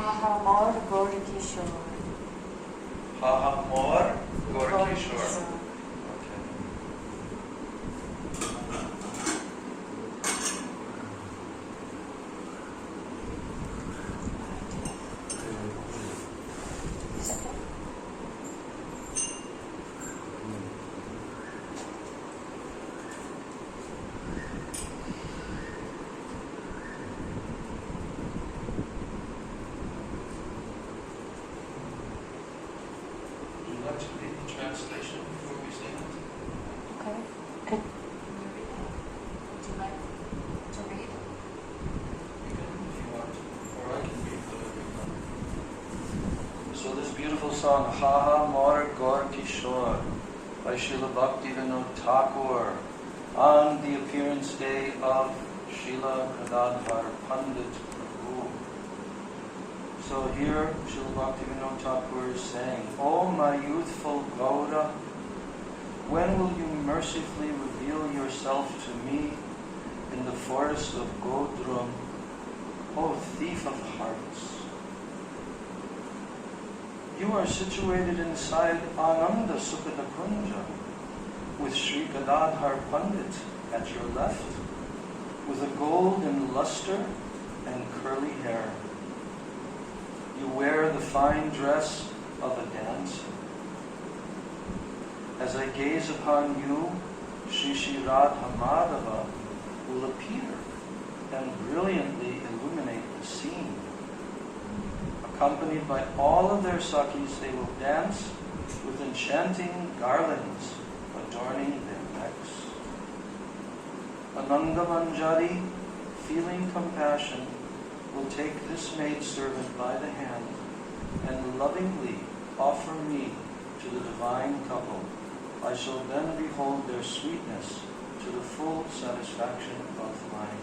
Hahamor Gorkishore. Hahamor Gorkishore. Translation before we say it. Okay. Would you like to read? You can if you want, or I can read whatever you want. So this beautiful song, Ha Mor Gaur Kishore, by Srila Bhaktivinoda Thakur, on the appearance day of Srila Gadadhar Pandit Prabhu. So here, Srila Bhaktivinoda Thakur is saying, O my youthful Gaura, when will you mercifully reveal yourself to me in the forest of Godrum, O thief of hearts? You are situated inside Ananda Sukhada Kunja, with Sri Gadadhar Pandit at your left, with a golden luster and curly hair. You wear the fine dress of a dancer. As I gaze upon you, Shri Radha Madhava will appear and brilliantly illuminate the scene. Accompanied by all of their Sakhis, they will dance with enchanting garlands adorning their necks. Ananda Manjari, feeling compassion, will take this maidservant by the hand and lovingly offer me to the divine couple. I shall then behold their sweetness to the full satisfaction of my eyes.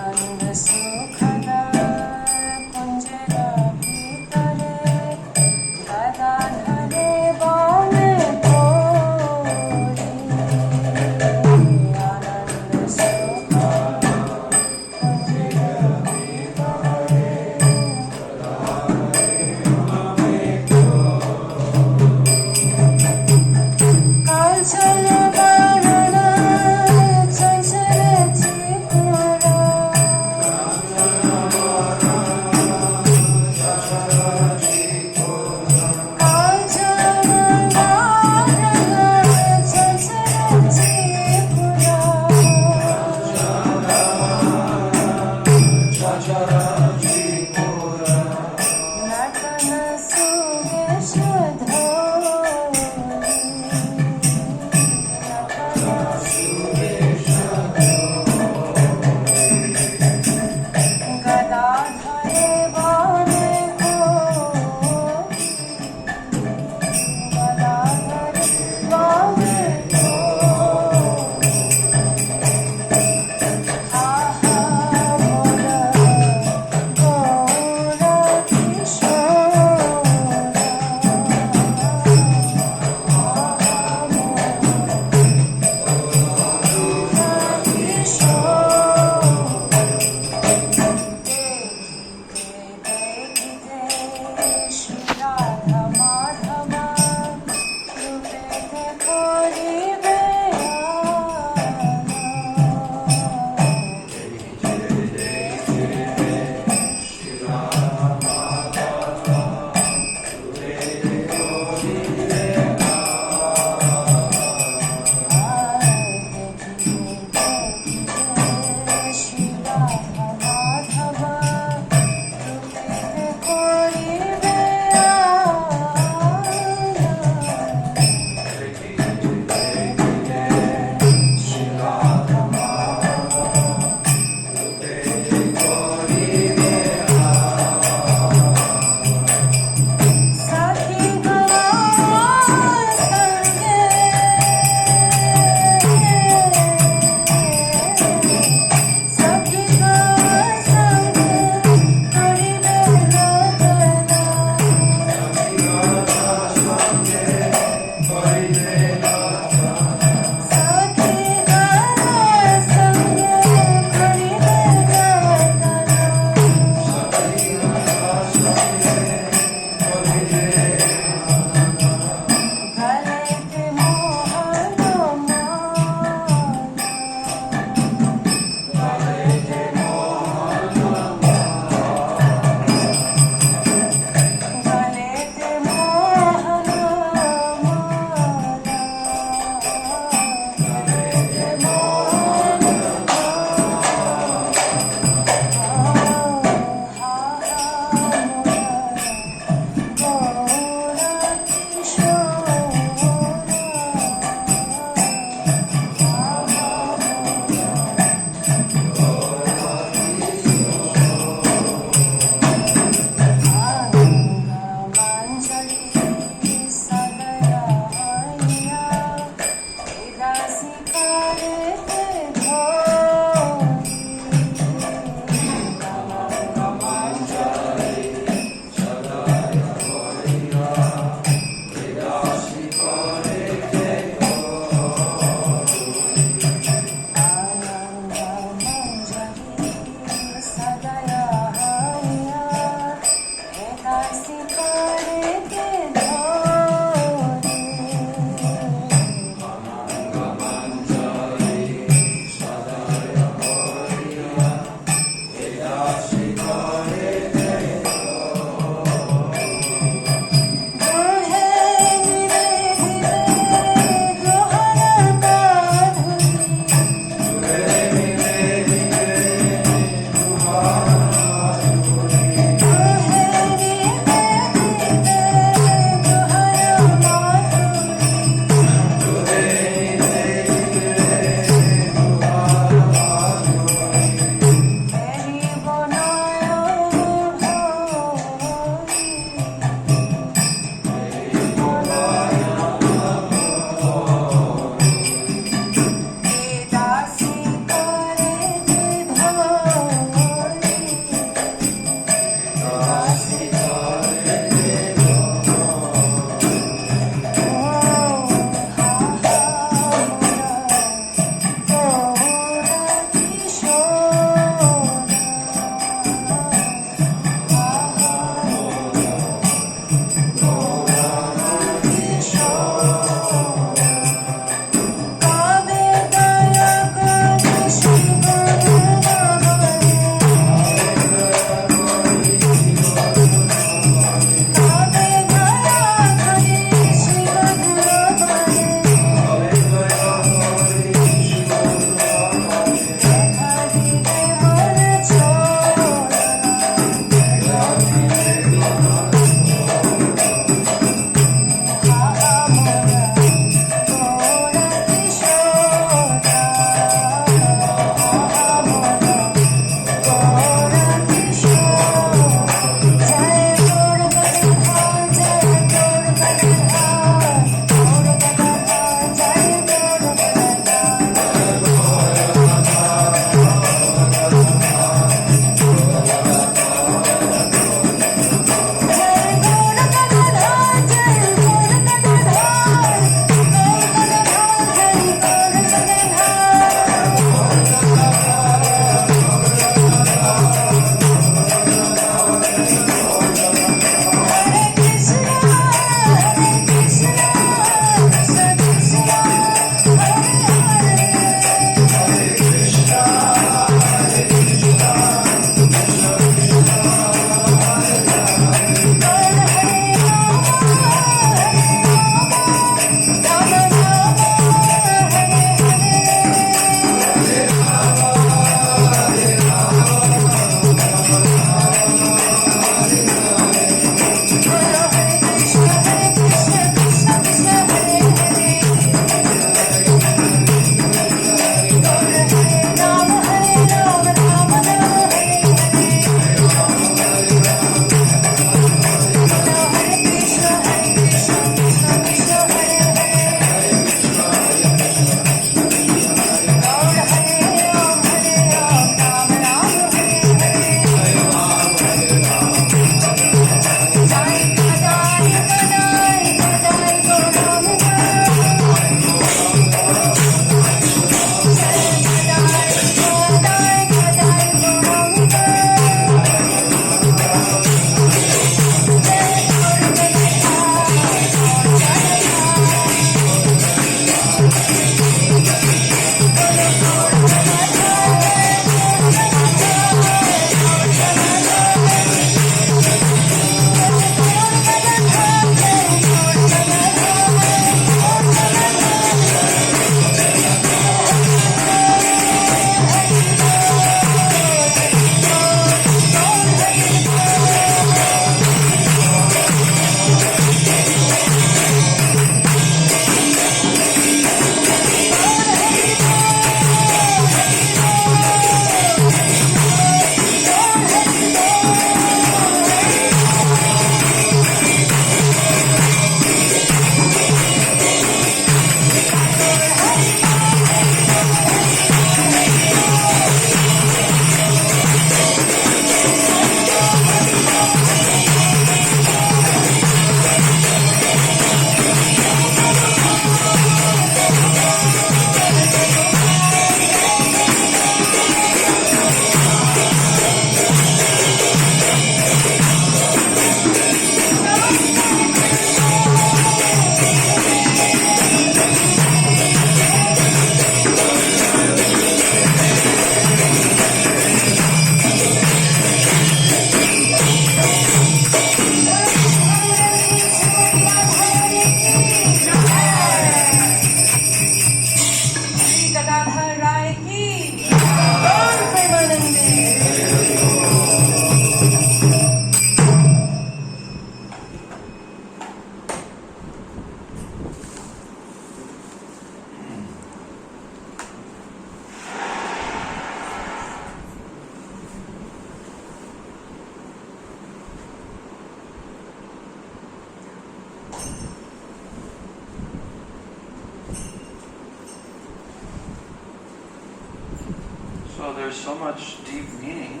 there's so much deep meaning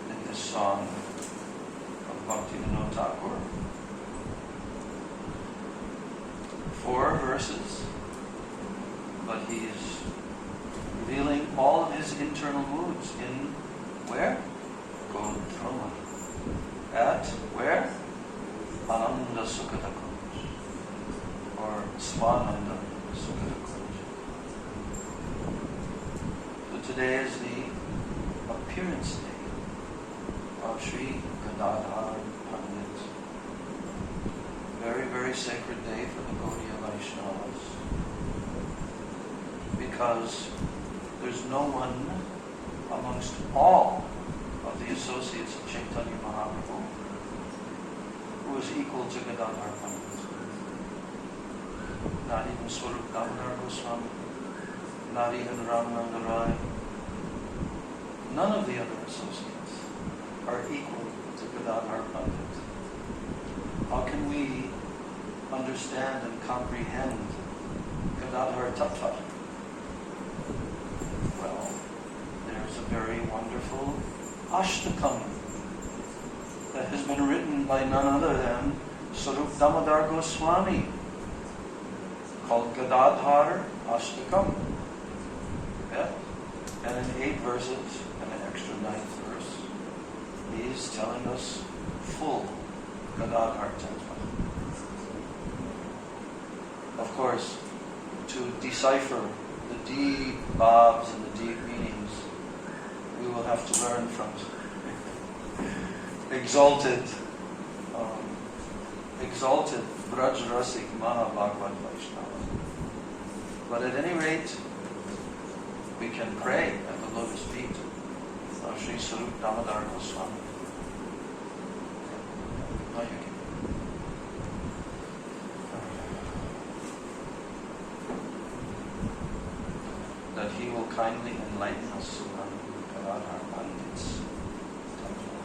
in this song of Bhaktivinoda Thakur. 4 verses, but he's revealing all of his internal moods in where? Godhrama. At where? Ananda Sukhata Kunj, or Swananda Sukhata Kunj. So today is the appearance day of Sri Gadadhar Pandit. Very, very sacred day for the Gaudiya Vaishnavas, because there's no one amongst all of the associates of Chaitanya Mahaprabhu who is equal to Gadadhar Pandit. Not even Swarup Damodar Goswami, not even Ramananda Rai. None of the other associates are equal to Gadadhar Pandit. How can we understand and comprehend Gadadhar Tattva? Well, there's a very wonderful Ashtakam that has been written by none other than Swarup Damodar Goswami, called Gadadhar Ashtakam. Yeah? And in 8 verses and an extra 9th verse, he's telling us full Gadadhar Tattva. Of course, to decipher the deep bhavs and the deep meanings, we will have to learn from exalted Braj-Rasik Maha-Bhagavad Vaishnava. But at any rate, we can pray at the lotus feet of Sri Swarup Damodar Goswami. Now you can. That he will kindly enlighten us on Gadadhar Pandit's tattva.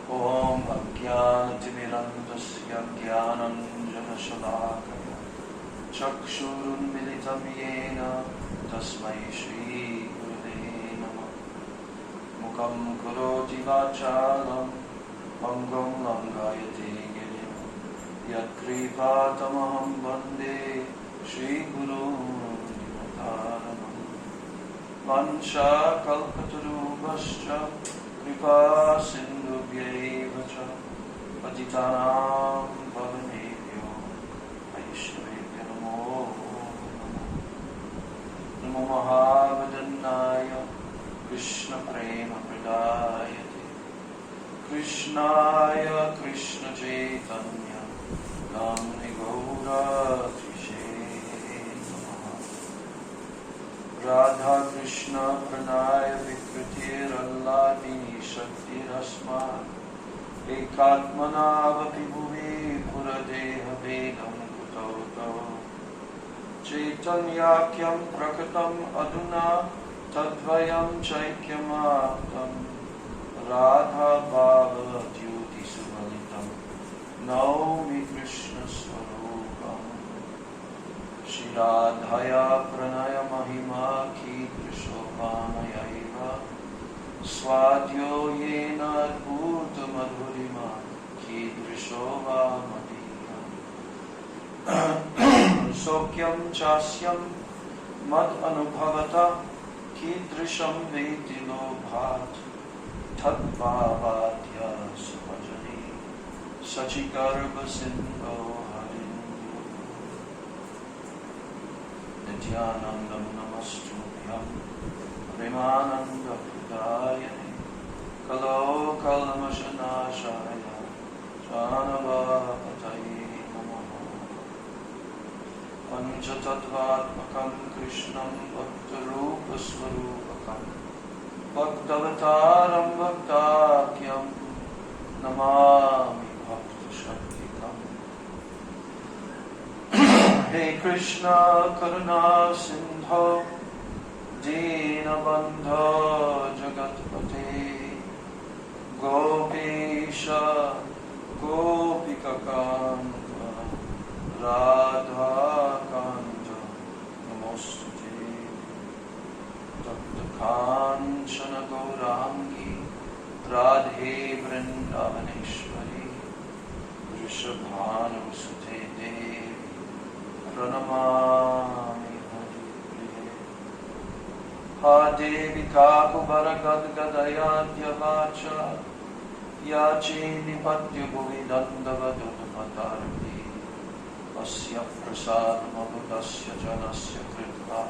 Om Ajnana-Timirandasya Jnananjana-Shalakaya Chakshurunmilitam Yena Tasmai Shri Gurave Namah Mukam Karoti Vachalam Angam Langayate Girim Yatkripatamaham Vande Shri Guru Dimataranam Vansha Kalpatarubhascha Kripa Sindhubhyaivacha Patitanam Pavanebhyo Vaishnavebhyo Namo Namo Mahavadannaya Krishna Prema Pradayate Krishnaya Krishna Chaitanya Namni Gaura Trishe Namaha Radha Krishna Pranaya Vikritir Alladini Shakti Rasma Ekatmanavapi Bhuvi Puradeha Vedam Kutoto Chaitanyakyam Prakatam Aduna Tadvayam Chaikyamatam Radha Bhava Dyuti Sumalitam Naumi Krishna Swarupam Shri Radhaya Pranaya Mahima Ki Krishopamaya Swadyo Yena Adbhuta Madhurima Ki Krishova Madhya Sokyam Chasyam Mad Anubhavata Kidrisham Veti Lobhat Tadbhavadya Subhajani Sachikarbha Sindho Harindu Nityanandam Namastubhyam Premananda Pudayani Kalo Kalmashanashaya Janavapataye Namaha Panchatattvatmakam Krishnam Bhaktarupa Swarupakam Bhaktavataram Bhaktakyam Namami Bhakta Shaktikam Hey Krishna Karuna Sindho Dina Bandho Jagatpate Gopesha Gopikakanta Radha Kanta Namostute Takta Kanchana Gaurangi Radhe Vrindavaneshwari Vrishabhanusute Devi Pranamami Haripriye Ha Devi Kakubara Gadgadayadya Vacha Yache Nipatya Bhuvi Dandavadutamatarvi Asya Prasadamabudasya Janasya Kritva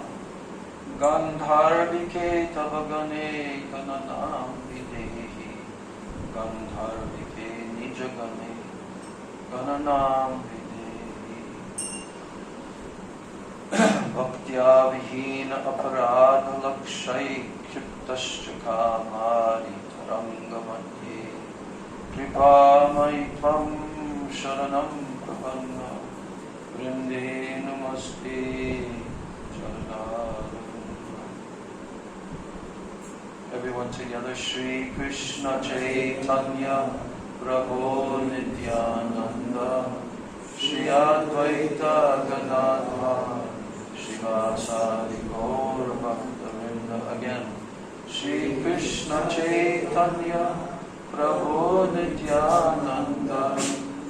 Gandharvike Tavagane Gananam Videhi Gandharvike Nijagane Gananam Videhi Bhaktya Vihina Aparadha Lakshay Kriptasya Kamari Tarangamadye Kripa Maitvam Sharanam Prapanna Vrinde Namaste Charanarvinda. Everyone together, Shri Krishna Chaitanya Prabhu Nityananda Shri Advaita Gadadhar Shivasadi Gaur Bhaktavinda. Again, Shri Krishna Chaitanya Prabhu Nityananda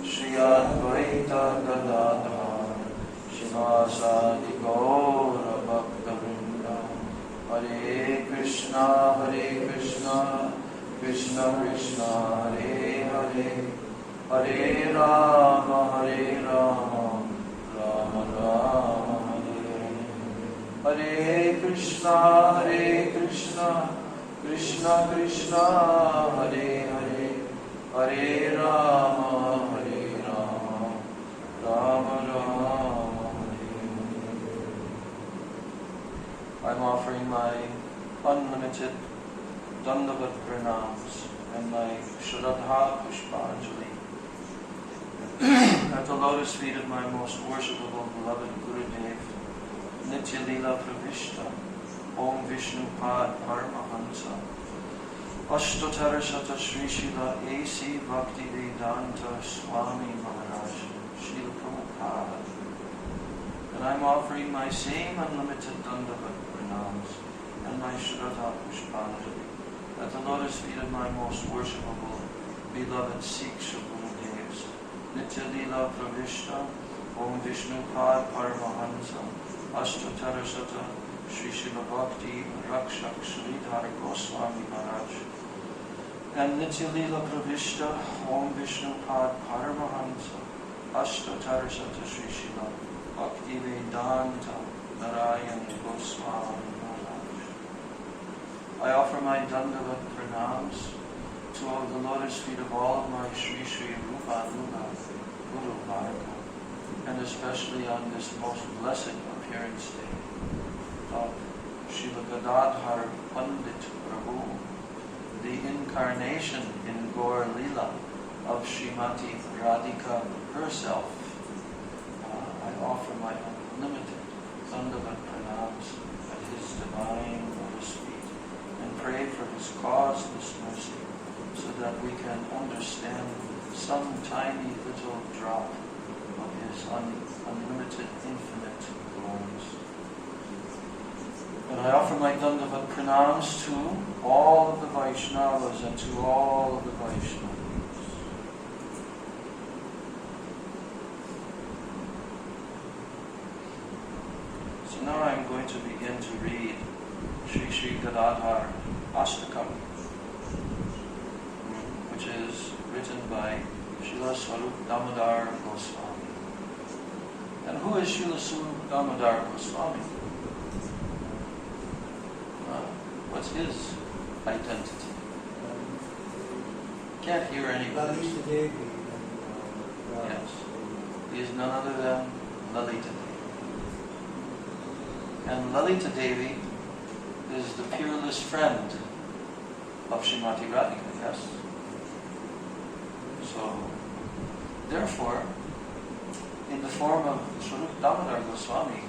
Shri Advaita Gadadhar Shivasadi Gaur Bhaktavinda. Hare Krishna Krishna Krishna Hare Hare Hare Rama Rama Rama Hare Hare Hare Krishna Krishna Krishna Hare Hare Hare Rama Rama Rama Hare. I'm offering my unlimited Dandavat Pranams and my Shraddha Pushpanjali at the lotus feet of my most worshipable beloved Gurudev, Nitya Leela Pravishta, Om Vishnu Pad Paramahansa, Ashtotara Shata Sri Srila A.C. Bhakti Vedanta Swami Maharaj, Srila Prabhupada. And I'm offering my same unlimited Dandavat Pranams and my Shraddha Pushpanjali at the lotus feet of my most worshipable, beloved Sikhs of Gurudevs, Nitya Leela Pravishta, Om Vishnu Pad Paramahansa, Ashtotara Shata Sri Srila Bhakti Rakshak Sridhar Goswami Maharaj, and Nitya Leela Pravishta, Om Vishnu Pad Paramahansa, Ashtotara Shata Sri Srila Bhakti Vedanta Narayan Goswami Maharaj. I offer my Dandavat Pranams to all the lotus feet of all of my Sri Sri Rupa Nuga Guru Varga, and especially on this most blessed appearance day of Srila Gadadhar Pandit Prabhu, the incarnation in Gaur Leela of Srimati Radhika herself. I offer my unlimited Dandavat Pranams at his divine lotus feet and pray for his causeless mercy so that we can understand some tiny little drop of his unlimited infinite glories. And I offer my Dandavat Pranams to all of the Vaishnavas and to all of the Vaishnavas. So now I'm going to begin to read Sri Sri Gadadhar Astakam, which is written by Srila Swarup Damodar Goswami. And who is Srila Swarup Damodar Goswami? What's his identity? Can't hear anybody. Yes. He is none other than Lalita Devi. And Lalita Devi is the peerless friend of Srimati Radhika, yes? So, therefore, in the form of Swarup Damodar Goswami,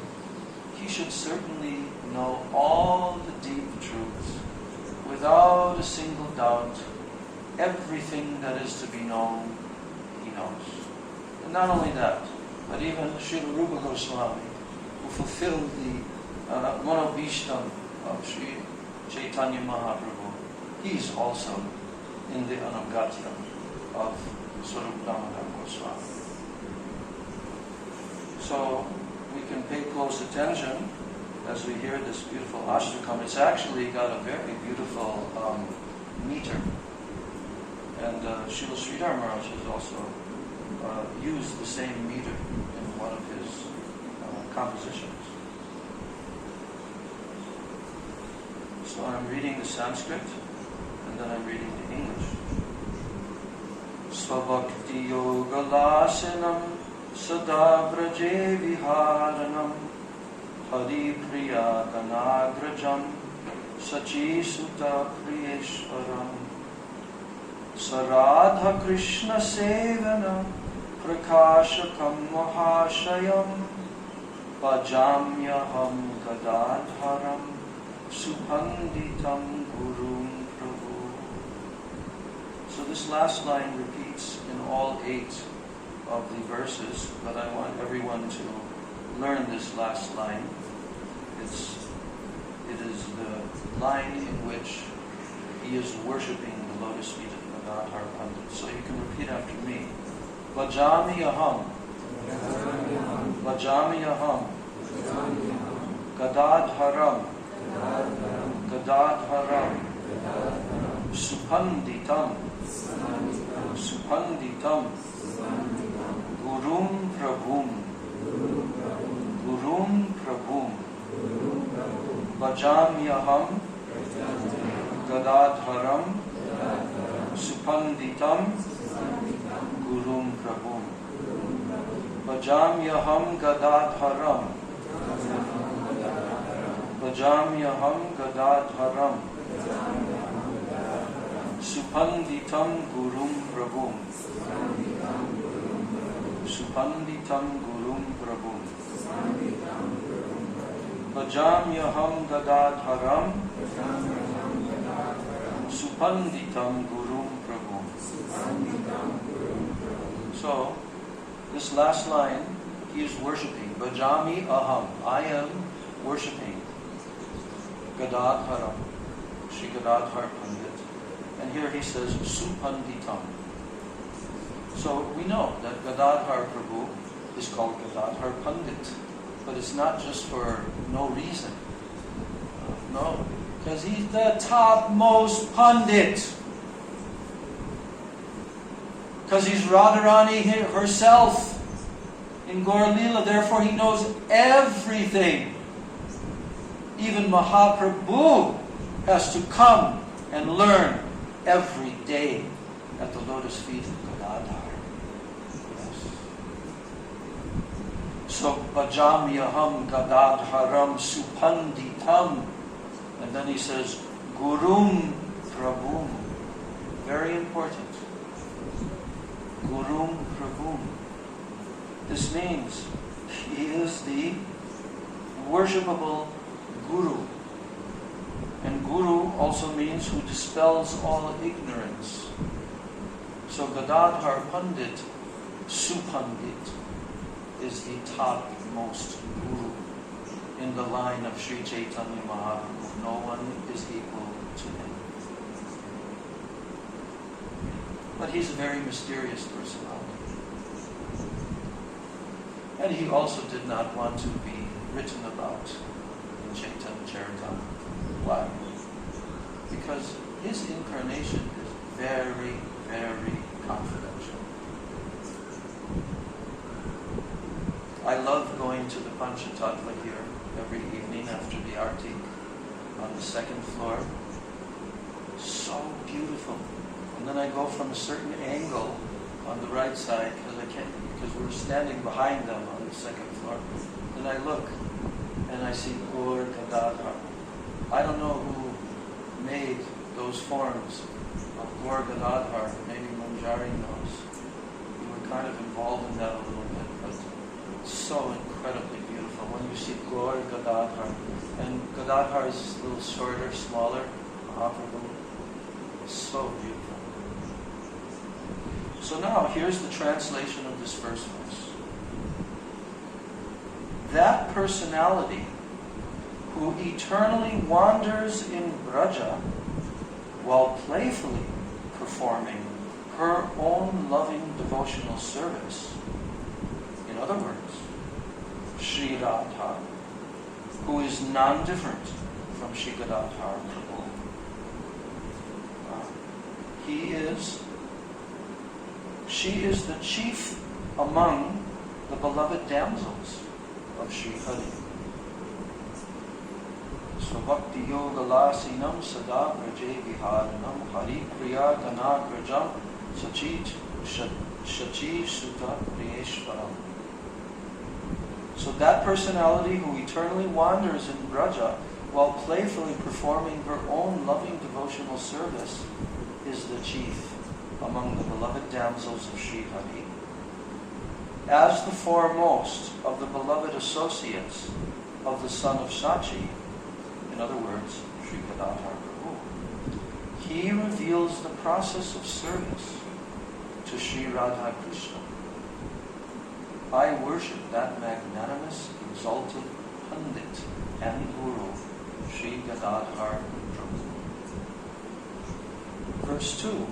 he should certainly know all the deep truths without a single doubt everything that is to be known, he knows. And not only that, but even Srila Rupa Goswami, who fulfilled the Monobhishtam of Sri Chaitanya Mahaprabhu, he's also in the Anugatya of Swarup Damodar Goswami. So we can pay close attention as we hear this beautiful ashtakam. It's actually got a very beautiful meter. And Srila Sridhar Maharaj has also used the same meter in one of his compositions. So I'm reading the Sanskrit, and then I'm reading the English. Svabhakti yoga lasinam sada vraje viharanam hari priya ganagrajam sachi sutta priyeshwaram saradha krishna sevana prakashakam mahashayam bhajamyaham gadadharam Subhanditam Gurum Prabhu. So this last line repeats in all 8 of the verses, but I want everyone to learn this last line. It is the line in which he is worshipping the lotus feet of Gadadhar Pandit. So you can repeat after me. Bhajami aham. Bhajami aham. Gadadharam. Gadadharam Suphanditam Suphanditam Gurum Prabhum Gurum Prabhum Bhajamyaham Gadadharam Suphanditam Gurum Prabhum Bhajamyaham Gadadharam Bhajamyaham Gadadharam Suphanditam Gurum Prabhum Suphanditam Gurum Prabhum Bhajamyaham Gadadharam Suphanditam Gurum Prabhum. So, this last line, he is worshipping. Bhajami aham. I am worshipping Gadadharam, Sri Gadadhar Pandit. And here he says, Suphanditam. So we know that Gadadhar Prabhu is called Gadadhar Pandit. But it's not just for no reason. No, because he's the topmost Pandit. Because he's Radharani herself in Gaur Leela. Therefore he knows everything. Even Mahaprabhu has to come and learn every day at the lotus feet of Gadadhar. Yes. So, Bhajamyaham Gadadharam Suphanditam. And then he says, Gurum Prabhum. Very important. Gurum Prabhum. This means he is the worshipable Guru. And Guru also means who dispels all ignorance. So Gadadhar Pandit, Supandit, is the topmost Guru in the line of Sri Chaitanya Mahaprabhu. No one is equal to him. But he's a very mysterious personality. And he also did not want to be written about in Chaitanya Charitamrita. Why? Because his incarnation is very, very confidential. I love going to the Panchatattva here every evening after the Arti on the 2nd floor. So beautiful. And then I go from a certain angle on the right side because we're standing behind them on the 2nd floor. Then I look and I see Gaur Gadadhar. I don't know who made those forms of Gaur Gadadhar. Maybe Manjari knows. We were kind of involved in that a little bit, but it's so incredibly beautiful. When you see Gaur Gadadhar, and Gadadhar is a little shorter, smaller, Mahaprabhu, it's so beautiful. So now, here's the translation of this first verse. That personality who eternally wanders in Braja while playfully performing her own loving devotional service. In other words, Sri Radha, who is non-different from Sri Gadadhar Prabhu. She is the chief among the beloved damsels of Sri Hari. Svabhakti yoga lasinam sada braje viharanam hari priya danagrajam sachit shachi sutta priyeshvaram. So that personality who eternally wanders in Braja while playfully performing her own loving devotional service is the chief among the beloved damsels of Sri Hari. As the foremost of the beloved associates of the son of Sachi, in other words, Sri Gadadhar Prabhu, he reveals the process of service to Sri Radha Krishna. I worship that magnanimous, exalted Pandit and Guru, Sri Gadadhar Prabhu. Verse 2.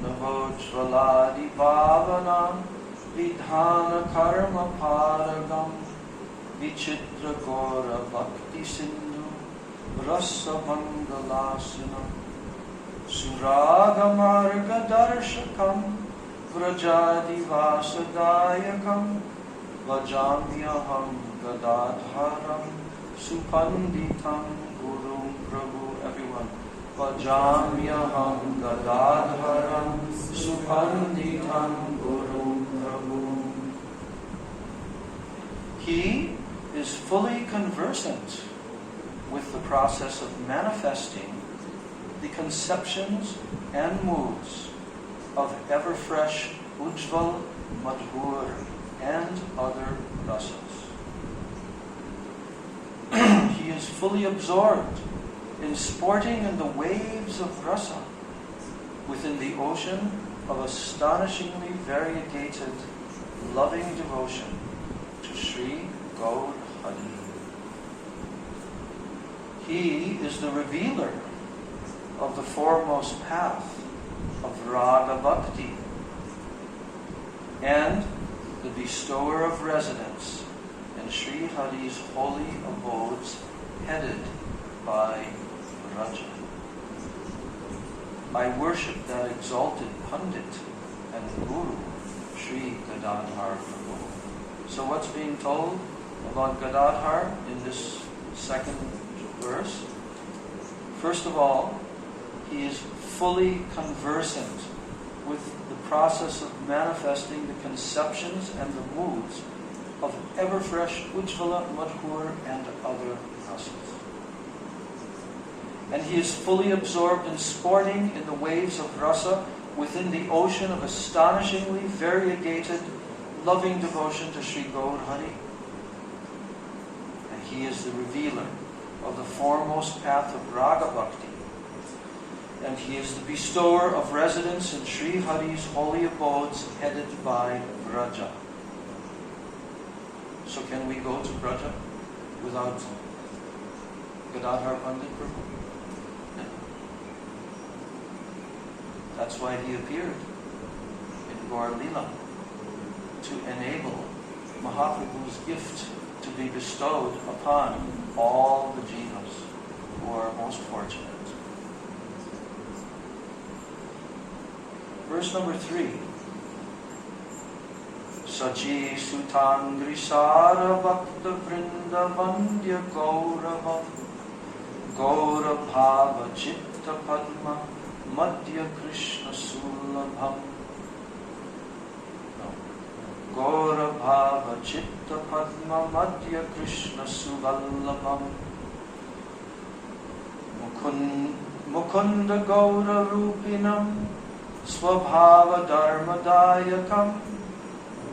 Navojvaladi Bhavanam Vidhana Karma Paragam Vichitra Gora Bhakti Sindhu Rasa Mangalasana Suraga Marga Darshakam Vrajadi Vasadayakam Vajamyaham Gadadharam Supanditam Gurum Prabhu. Everyone. Vajamyaham Gadadharam Supanditam Gurum Prabhu. He is fully conversant with the process of manifesting the conceptions and moods of ever-fresh Ujjval, Madhur, and other rasas. He is fully absorbed in sporting in the waves of rasa within the ocean of astonishingly variegated, loving devotion to Sri Gaur Hari. He is the revealer of the foremost path of Raga Bhakti and the bestower of residence in Sri Hari's holy abodes headed by Raja. I worship that exalted Pandit and Guru, Sri Gadadhar Prabhu. So what's being told about Gadadhar in this second verse? First of all, he is fully conversant with the process of manifesting the conceptions and the moods of ever-fresh Ujjvala, Madhur, and other rasas. And he is fully absorbed in sporting in the waves of rasa within the ocean of astonishingly variegated, loving devotion to Sri Gaur Hari. And he is the revealer of the foremost path of Raga Bhakti. And he is the bestower of residence in Sri Hari's holy abodes headed by Braja. So can we go to Braja without Gadadhar Pandit Prabhu? No. That's why he appeared in Gaur Lila, to enable Mahaprabhu's gift to be bestowed upon all the jivas who are most fortunate. Verse number 3. Sachi Sutangri Sara Bhakta Vrinda Vandya Gaurava Gaura Bhava Chitta Padma Madhya Krishna Sulabham. Gaura Bhava Chitta Padma Madhya Krishna Suvallabham Mukunda Gaura Rupinam Swabhava Dharmadayakam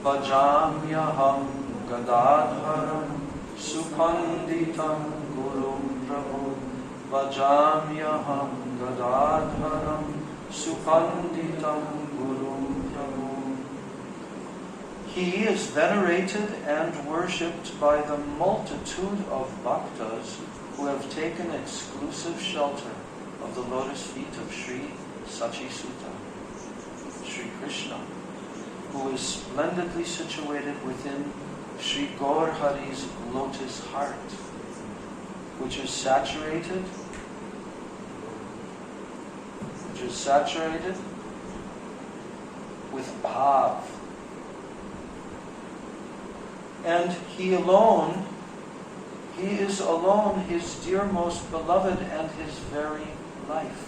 Bhajamyaham Gadadharam Supanditam Gurum Prabhu Bhajamyaham Gadadharam Supanditam Gurum Prabhu. He is venerated and worshipped by the multitude of bhaktas who have taken exclusive shelter of the lotus feet of Sri Sachisuta, Sri Krishna, who is splendidly situated within Sri Gaur Hari's lotus heart, which is saturated with bhav. And he is alone his dearmost beloved and his very life.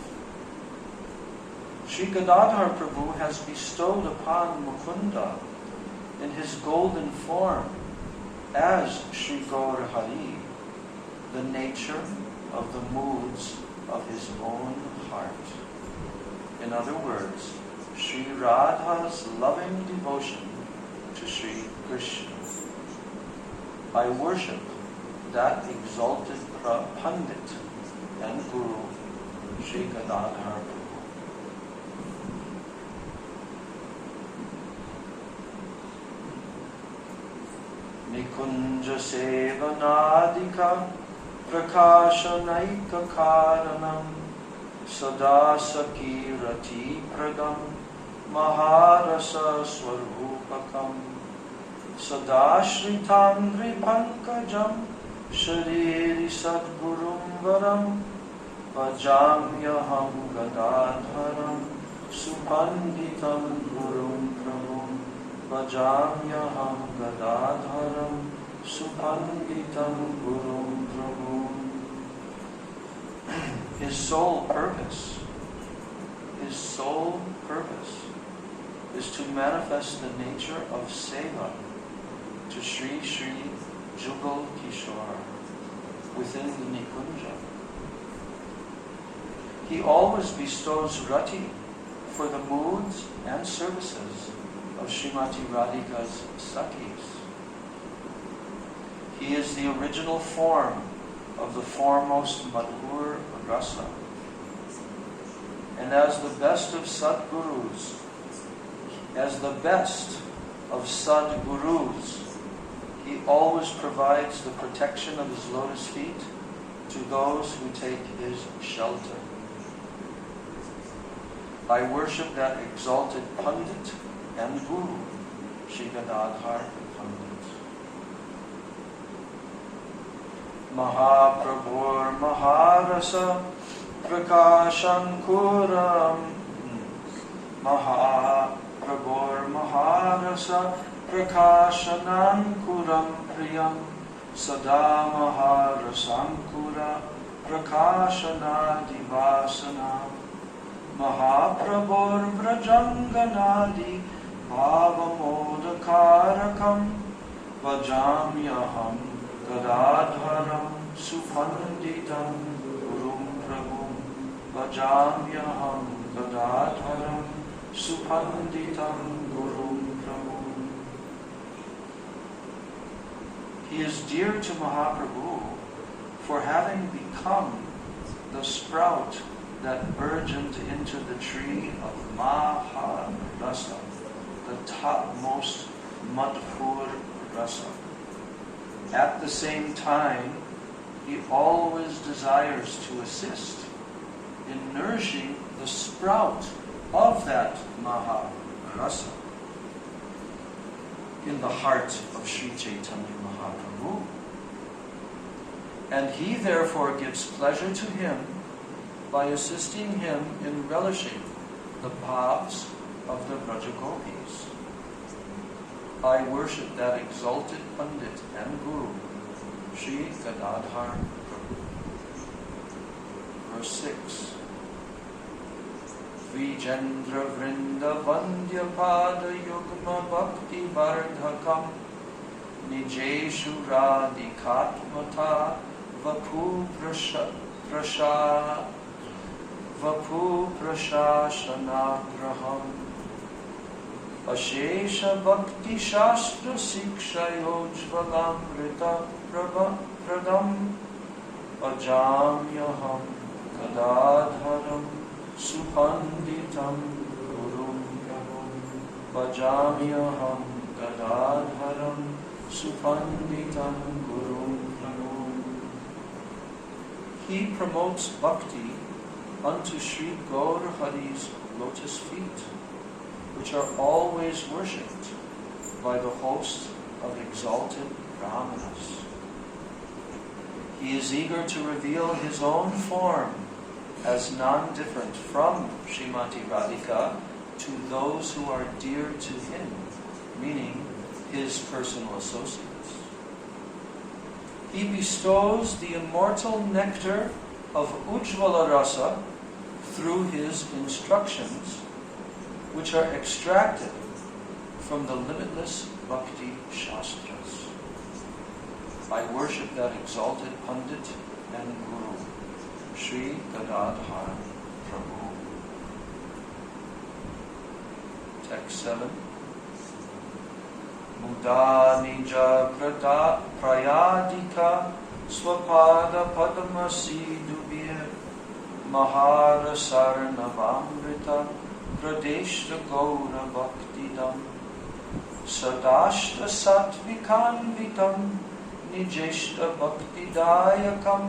Sri Gadadhar Prabhu has bestowed upon Mukunda in his golden form as Sri Gaur Hari the nature of the moods of his own heart. In other words, Sri Radha's loving devotion to Sri Krishna. I worship that exalted Pandit and Guru, Sri Gadadhar Prabhu. Nikunja Sevanadika Prakashanaika Karanam Sada Sakirati Pradam Maharasa Swarupakam Sadashritandri Pankajam Shariri Sadgurum Varam Vajamyaham Gadadharam Supanditam Gurum Prabhum Vajamyaham Gadadharam Supanditam Gurum Prabhum. His sole purpose is to manifest the nature of seva to Sri Sri Jugal Kishore within the Nikunja. He always bestows rati for the moods and services of Srimati Radhika's Sakhis. He is the original form of the foremost Madhur Rasa. And as the best of Sadgurus, he always provides the protection of his lotus feet to those who take his shelter. I worship that exalted Pandit and Guru, Sri Gadadhar Pandit. Mahaprabhur Maharasa Prakashankuram Mahaprabhur Maharasa Prakashanankuram Priyam Sada Maharasankura Prakashana Divasana Mahaprabhur Vrajanganadi Bhavamodakarakam Vajamyaham Gadadharam Supanditam Gurum Prabhum Vajamyaham Gadadharam Supanditam Gurum Prabhum. He is dear to Mahaprabhu for having become the sprout that burgeoned into the tree of Maharasa, the topmost Madhur Rasa. At the same time, he always desires to assist in nourishing the sprout of that Maharasa in the heart of Sri Chaitanya Mahaprabhu. And he therefore gives pleasure to him by assisting him in relishing the bhavs of the Vrajagopis. I worship that exalted Pandit and Guru, Sri Gadadhar Prabhu. Verse 6. Vijendra Vrinda Vandya Pada Yugma Bhakti Vardhakam Nijeshu Radhikatmata Vapu Prashashanagraham Ashesha Bhakti Shastra Sikshayojvalamrita Pradam Ajamyaham Gadadharam supanditam gurum prabhum bhajamyaham gadadharam supanditam gurum prabhum. He promotes bhakti unto Sri Gaur Hari's lotus feet, which are always worshipped by the host of exalted brahmanas. He is eager to reveal his own form as non-different from Srimati Radhika to those who are dear to him, meaning his personal associates. He bestows the immortal nectar of Ujjvala Rasa through his instructions, which are extracted from the limitless Bhakti Shastras. I worship that exalted Pandit and Guru, Sri Gadadhar Prabhu. Text 7. Muda nija prayadika swapada padma sidubir maharasar navamrita pradeshta gaura bhaktidam sadashta satvikanvitam nijeshta bhaktidayakam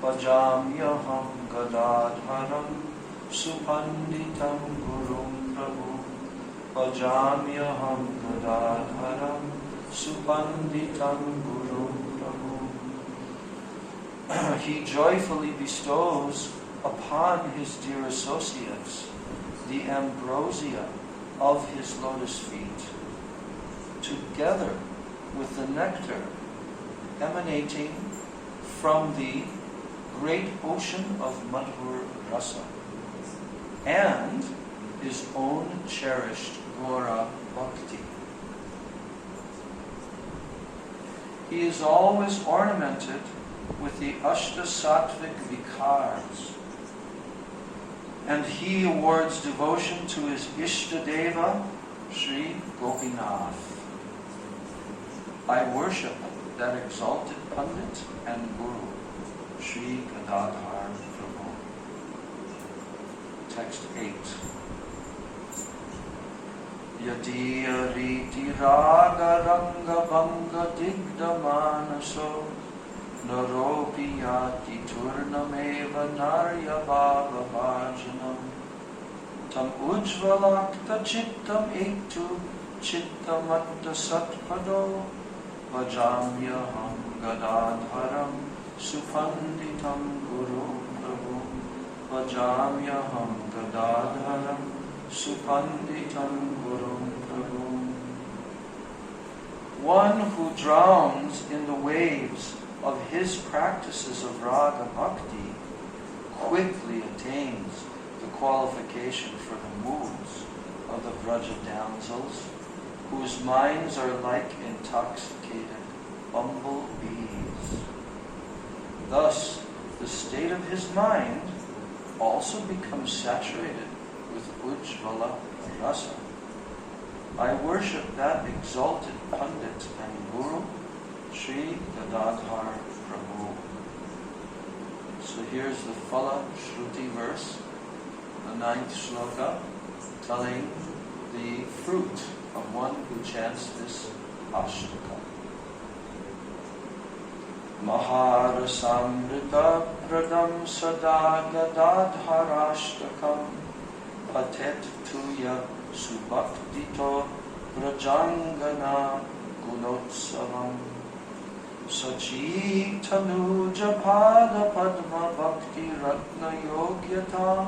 bhajamyaham gadadharam supanditam gurum prabhu bhajamyaham gadadharam supanditam gurum prabhu. He joyfully bestows upon his dear associates the ambrosia of his lotus feet, together with the nectar emanating from the great ocean of Madhur Rasa and his own cherished Gaura Bhakti. He is always ornamented with the Ashta Sattvic Vikars, and he awards devotion to his Ishtadeva, Sri Gopinath. I worship that exalted Pandit and Guru, Sri Gadadhar Prabhu. Text 8. Yadiya riti raga ranga banga digda manaso naropi yati turnameva narya bhava bhajanam tam ujvalakta chittam etu chittamatta satpado vajamyaham gadadharam supanditam guru prabhu vajamyaham gadadharam supanditam guru prabhu. One who drowns in the waves of his practices of raga bhakti quickly attains the qualification for the moods of the Vraja damsels, whose minds are like intoxicated bumblebees. Thus, the state of his mind also becomes saturated with Ujjvala Rasa. I worship that exalted Pandit and Guru, Sri Gadadhar Prabhu. So here's the Phala Shruti verse, the 9th shloka, telling the fruit of one who chants this ashtaka. Maharasamrita pradam sada gadadharashtakam patet tuya subhaktito prajangana gunotsavam Sachitanuja pada padma bhakti ratna yogyatam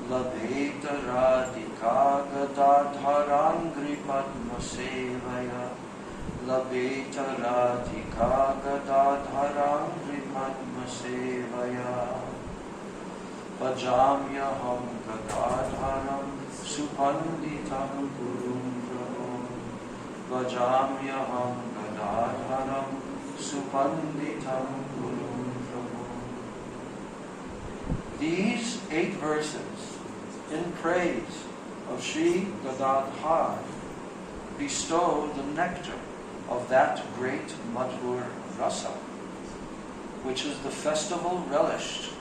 labheta radhika gadadharangri padma sevaya labheta radhika gadadharangri padma sevaya Bhajamyaham gadadharam supanditam gurum prabhu Bhajamyaham gadadharam supanditam gurum prabhu. These 8 verses in praise of Sri Gadadhar bestow the nectar of that great Madhur Rasa, which is the festival relished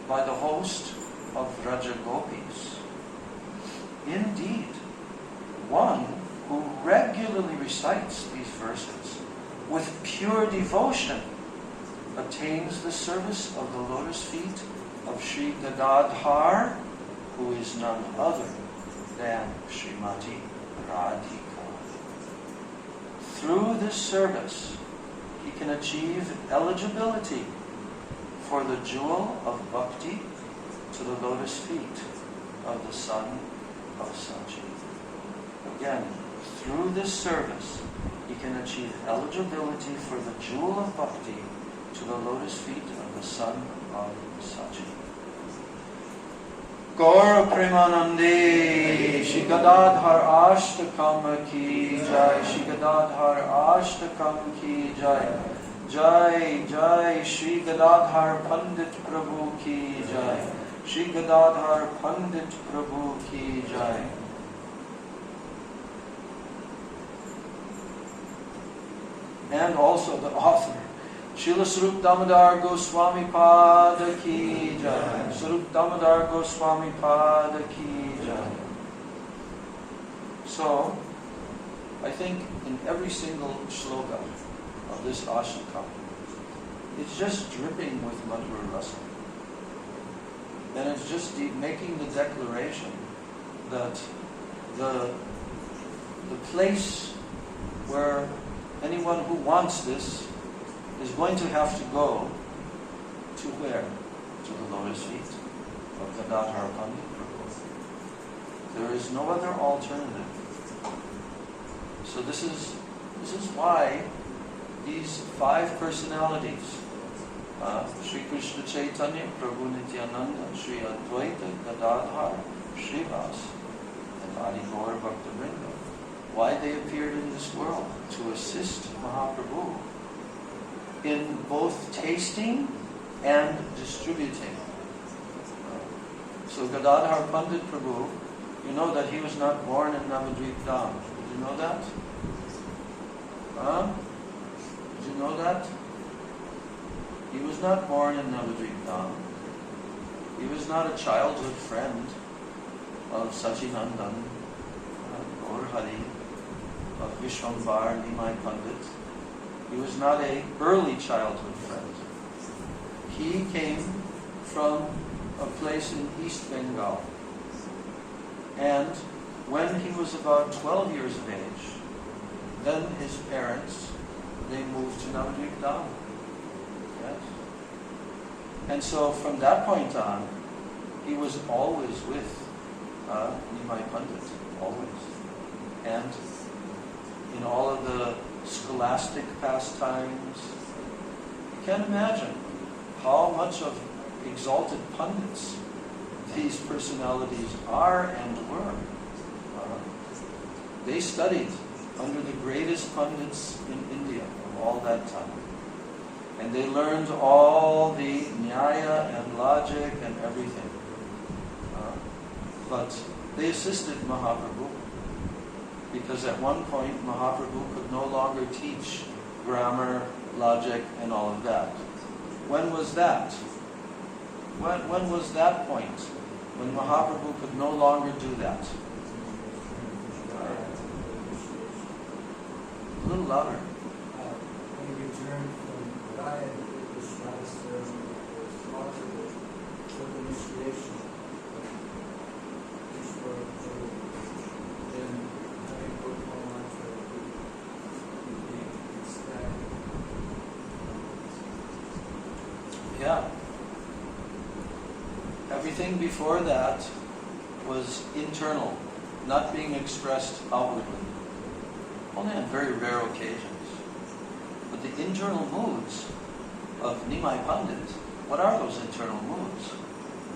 by the host of Vraja Gopis. Indeed, one who regularly recites these verses with pure devotion attains the service of the lotus feet of Sri Gadadhar, who is none other than Srimati Radhika. Through this service, he can achieve eligibility for the jewel of bhakti to the lotus feet of the son of Sachi. Again, through this service, he can achieve eligibility for the jewel of bhakti to the lotus feet of the son of Sachi. Gaura Premanande, Shri Gadadhar Ashtakam ki jai, Shri Gadadhar Ashtakam ki jai, Jai Jai Shri Gadadhar Pandit Prabhu ki jai, Shri Gadadhar Pandit Prabhu ki jai. And also the author, Srila Swarup Damodar Goswami Pada ki jai, Swarup Damodar Goswami Pada ki jai. So, I think in every single shloka of this ashtakam, it's just dripping with Madhura Rasa. And it's just making the declaration that the place where anyone who wants this is going to have to go to where? To the lotus feet of Gadadhar Pandit Prabhu. There is no other alternative. So this is why these five personalities, Sri Krishna Chaitanya, Prabhu Nityananda, Sri Advaita, Gadadhar, Srivas, and Adi Gaur Bhaktivinoda, why they appeared in this world? To assist Mahaprabhu in both tasting and distributing. So Gadadhar Pandit Prabhu, you know that he was not born in Navadvip Dham. Did you know that? Did you know that? He was not born in Navadvip Dham. He was not a childhood friend of Sachinandan, Gaur Hari, of Vishwambar, Nimai Pandit. He was not an early childhood friend. He came from a place in East Bengal. And when he was about 12 years of age, then his parents, they moved to Navadvip Dham. Yes? And so from that point on, he was always with Nimai Pandit, always. And in all of the scholastic pastimes, you can't imagine how much of exalted pundits these personalities are and were. They studied under the greatest pundits in India of all that time. And they learned all the nyaya and logic and everything. But they assisted Mahaprabhu, because at one point Mahaprabhu could no longer teach grammar, logic, and all of that. When was that? When was that point? When Mahaprabhu could no longer do that? A little louder. When he returned from Raya, this master responsible for the initiation of Ishwar Prabhu, then having worked all life for he became ecstatic. Yeah. Everything before that was internal, not being expressed outwardly. Only on very rare occasions. But the internal moods of Nimai Pandit, what are those internal moods?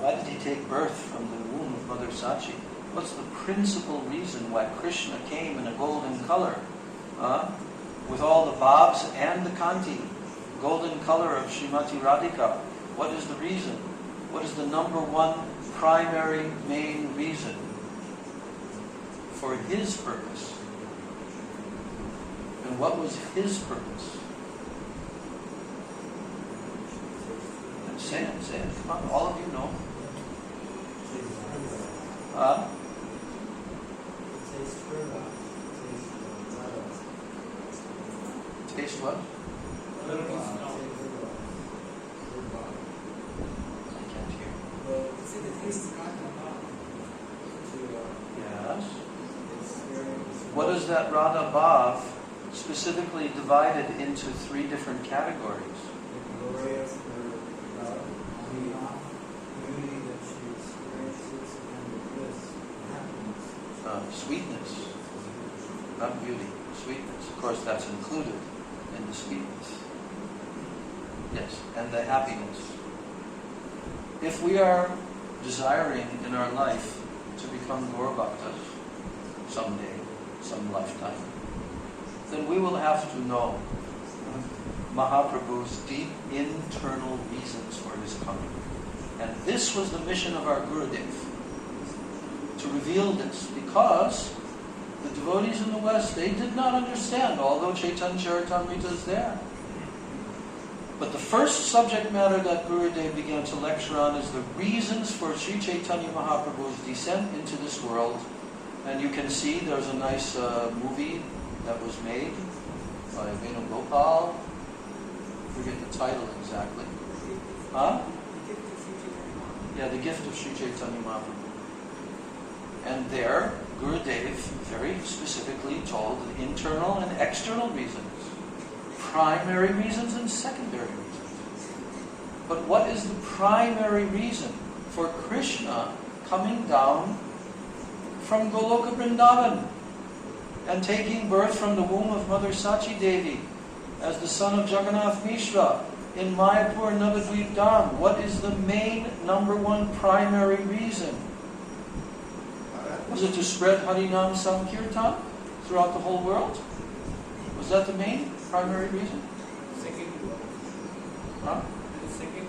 Why did he take birth from the womb of Mother Sachi? What's the principal reason why Krishna came in a golden color? With all the Bhabs and the Kanti, golden color of Srimati Radhika. What is the reason? What is the number one primary main reason for his purpose? And what was his purpose? Say it. Come on, all of you know. Huh? Taste what? I can't hear. Yes. What is that Radha Bhav specifically divided into 3 different categories? Sweetness, not beauty, sweetness. Of course, that's included in the sweetness. Yes, and the happiness. If we are desiring in our life to become Gaur Bhaktas someday, some lifetime, then we will have to know Mahaprabhu's deep internal reasons for his coming. And this was the mission of our Gurudev, to reveal this, because the devotees in the West, they did not understand, although Chaitanya Charitamrita is there. But the first subject matter that Gurudev began to lecture on is the reasons for Sri Chaitanya Mahaprabhu's descent into this world. And you can see there's a nice movie that was made by Venugopal. I forget the title exactly. Huh? Yeah, The Gift of Sri Chaitanya Mahaprabhu. And there, Gurudev very specifically told the internal and external reasons, primary reasons and secondary reasons. But what is the primary reason for Krishna coming down from Goloka Vrindavan and taking birth from the womb of Mother Sachi Devi as the son of Jagannath Mishra in Mayapur, Navadvip Dham? What is the main, number 1 primary reason? Was it to spread Harinam Sankirtan throughout the whole world? Was that the main primary reason? Second. Huh? The second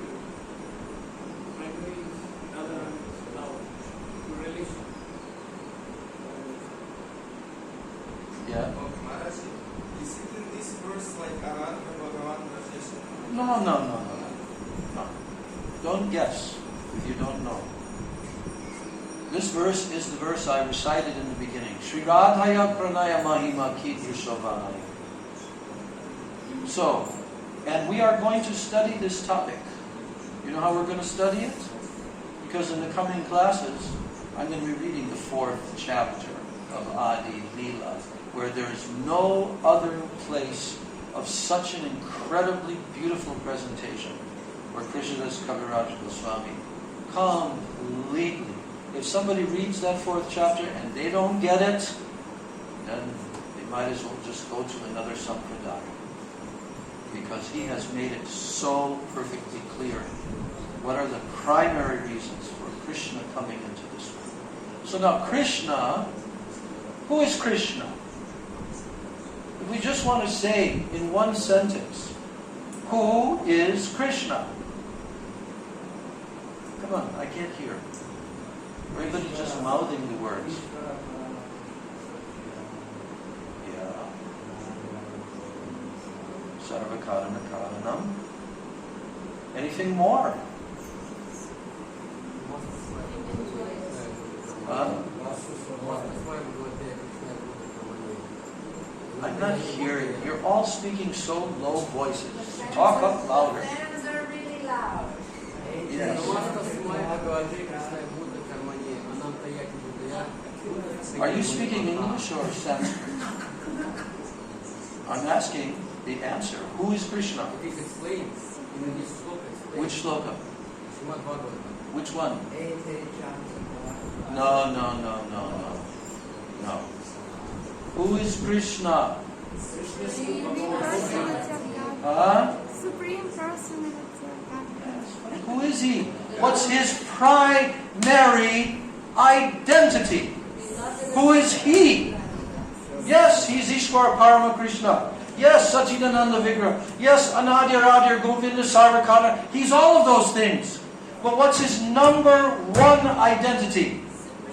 primary relation. Yeah. Maharaj, is it in this verse like Aradha Bhagavan Rajesh? No. Don't guess if you don't know. This verse is the verse I recited in the beginning. Shri Radhaya Pranaya Mahima Kidrushavanaya. So, and we are going to study this topic. You know how we're going to study it? Because in the coming classes, I'm going to be reading the 4th chapter of Adi Leela, where there's no other place of such an incredibly beautiful presentation, where Krishnadas Kaviraj Goswami completely, if somebody reads that 4th chapter and they don't get it, then they might as well just go to another sampradaya. Because he has made it so perfectly clear what are the primary reasons for Krishna coming into this world. So now Krishna, who is Krishna? If we just want to say in one sentence, who is Krishna? Come on, I can't hear. Everybody just mouthing the words. Yeah. Sarvakaranam Karanam. Anything more? I'm not hearing. You're all speaking so low voices. Talk up louder. Fans are really loud. Yes. Are you speaking English or Sanskrit? I'm asking the answer. Who is Krishna? Which sloka? Which one? No. Who is Krishna? Huh? Supreme Personality of God. Who is he? What's his primary identity? Who is he? Yes, he's Ishwar Parama Krishna. Yes, Sachidananda Vigraha. Yes, Anadir Adir Govinda Sarvakara. He's all of those things. But what's his number 1 identity?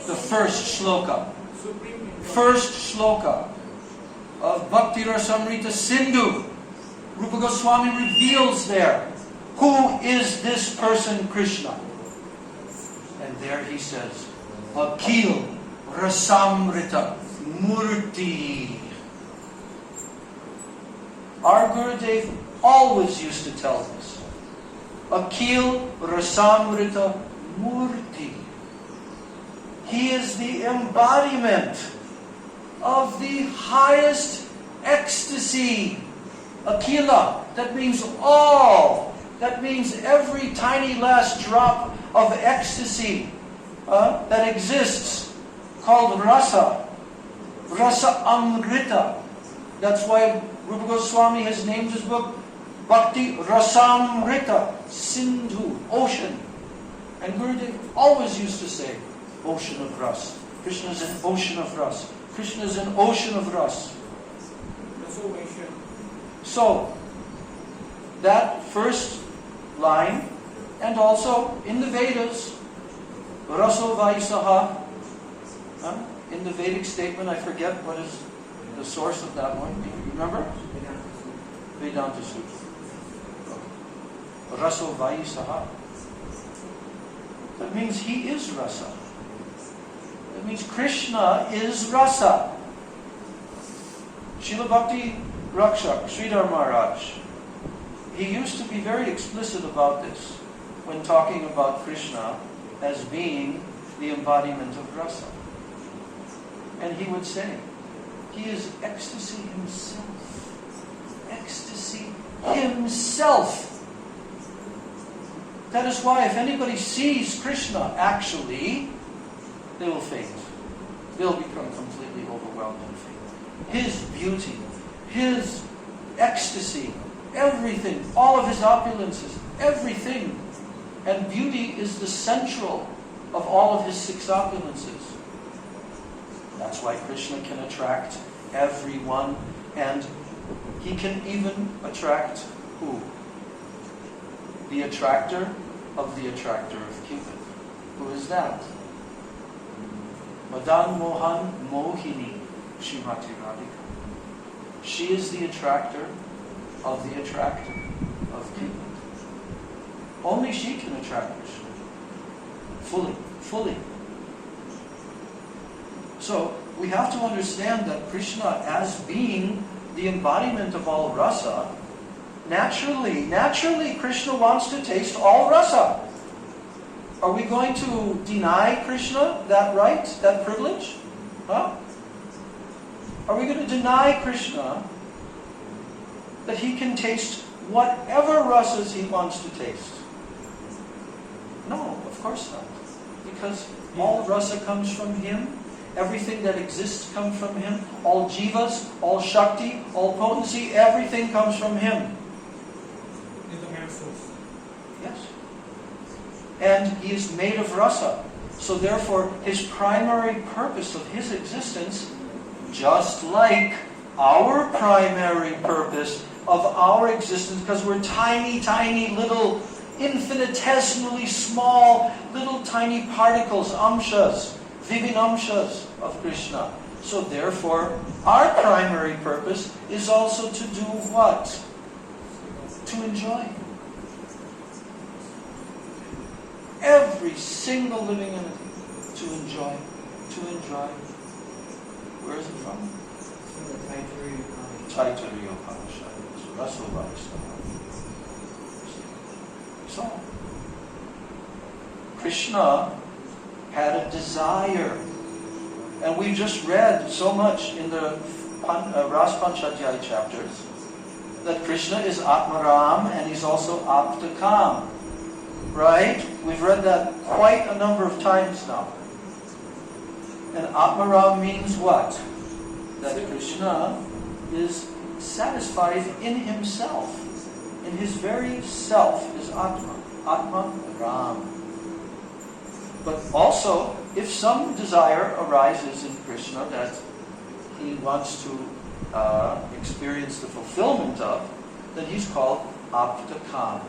The first shloka. First shloka of Bhakti Rasamrita Sindhu. Rupa Goswami reveals there. Who is this person, Krishna? And there he says, Akil Rasamrita Murti. Our Gurudev always used to tell this. Akil Rasamrita Murti. He is the embodiment of the highest ecstasy. Akila, that means all. That means every tiny last drop of ecstasy that exists, called rasa. Rasa Amrita. That's why Rupa Goswami has named his book Bhakti Rasamrita, Sindhu, ocean. And Gurudev always used to say, ocean of rasa. Krishna is an ocean of rasa. Krishna is an ocean of rasa. So, that first line, and also in the Vedas, Raso Vaisaha, in the Vedic statement, I forget what is the source of that one. Do you remember? Vedanta Sutra. Raso Vaisaha. That means he is rasa. That means Krishna is rasa. Srila Bhakti Rakshak, Sridhar Maharaj, he used to be very explicit about this when talking about Krishna as being the embodiment of rasa. And he would say, he is ecstasy himself. Ecstasy himself. That is why if anybody sees Krishna actually, they will faint. They'll become completely overwhelmed and faint. His beauty, his ecstasy, everything, all of his opulences, everything. And beauty is the central of all of his six opulences. That's why Krishna can attract everyone, and he can even attract who? The attractor of the attractor of Cupid. Who is that? Madan Mohan Mohini Shrimati Radhika. She is the attractor of the attractor of Cupid. Only she can attract Krishna. Fully. So, we have to understand that Krishna, as being the embodiment of all rasa, naturally Krishna wants to taste all rasa. Are we going to deny Krishna that right, that privilege? Huh? Are we going to deny Krishna that he can taste whatever rasas he wants to taste? No, of course not. Because all rasa comes from him. Everything that exists comes from him. All jivas, all shakti, all potency, everything comes from him. Yes. And he is made of rasa. So therefore, his primary purpose of his existence, just like our primary purpose of our existence, because we're tiny, little, infinitesimally small, little tiny particles, amshas, vivinamshas of Krishna. So therefore, our primary purpose is also to do what? To enjoy. Every single living entity to enjoy. Where is it from? From the Taittiriya Upanishad. Rasa Vaisnava. So, Krishna had a desire. And we just read so much in the Ras Panchadhyaya chapters that Krishna is Atmaram and he's also Aptakam. Right? We've read that quite a number of times now. And Atmaram means what? That Krishna is satisfied in himself. In his very self is Atma. Atma Ram. But also, if some desire arises in Krishna that he wants to experience the fulfillment of, then he's called Aptakam.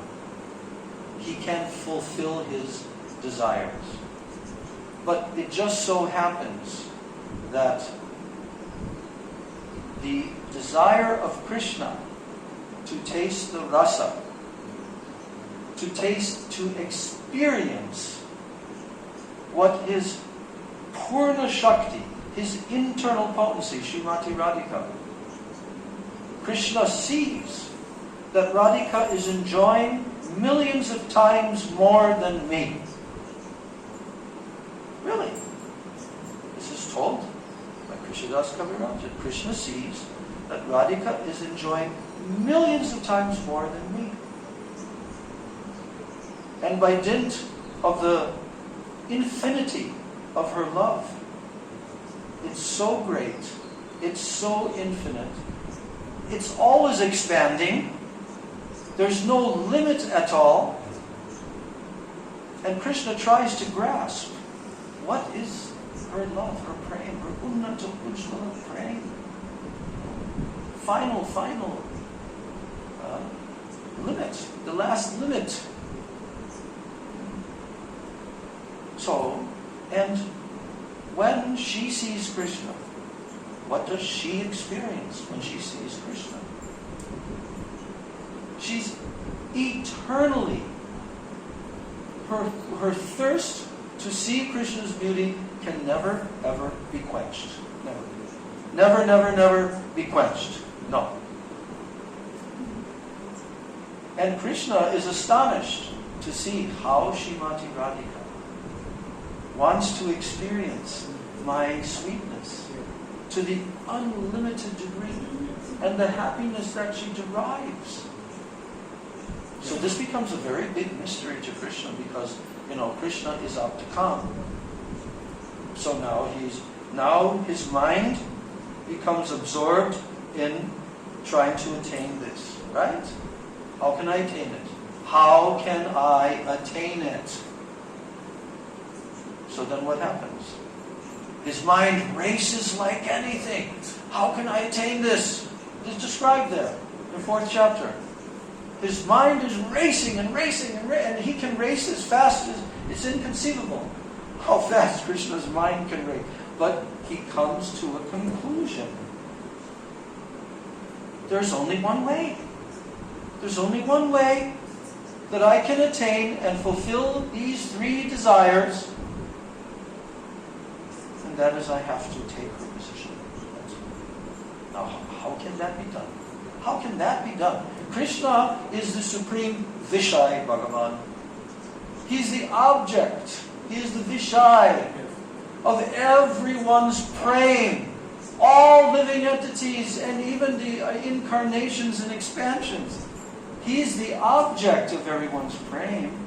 He can fulfill his desires. But it just so happens that the desire of Krishna to taste the rasa, to experience what his Purna Shakti, his internal potency, Srimati Radhika. Krishna sees that Radhika is enjoying millions of times more than me. Really? This is told by Krishnadas Kaviraj. Krishna sees that Radhika is enjoying millions of times more than me. And by dint of the infinity of her love, it's so great, it's so infinite, it's always expanding, there's no limit at all. And Krishna tries to grasp what is her love, her praying, her unnata ujjvala praying. Final limit, the last limit. So, and when she sees Krishna, what does she experience when she sees Krishna? She's eternally, her thirst to see Krishna's beauty can never, ever be quenched. Never. Never, never, never be quenched. No. And Krishna is astonished to see how Srimati Radhika wants to experience my sweetness to the unlimited degree and the happiness that she derives. So this becomes a very big mystery to Krishna because, Krishna is up to come. So now his mind becomes absorbed in trying to attain this, right? How can I attain it? How can I attain it? So then what happens? His mind races like anything. How can I attain this? It's described there in the 4th chapter. His mind is racing and racing and he can race as fast as it's inconceivable how fast Krishna's mind can race. But he comes to a conclusion. There's only one way. There's only one way that I can attain and fulfill these 3 desires. And that is I have to take her position. Now, how can that be done? How can that be done? Krishna is the supreme Vishai Bhagavan. He's the object. He is the Vishai of everyone's praying. All living entities and even the incarnations and expansions. He's the object of everyone's praying.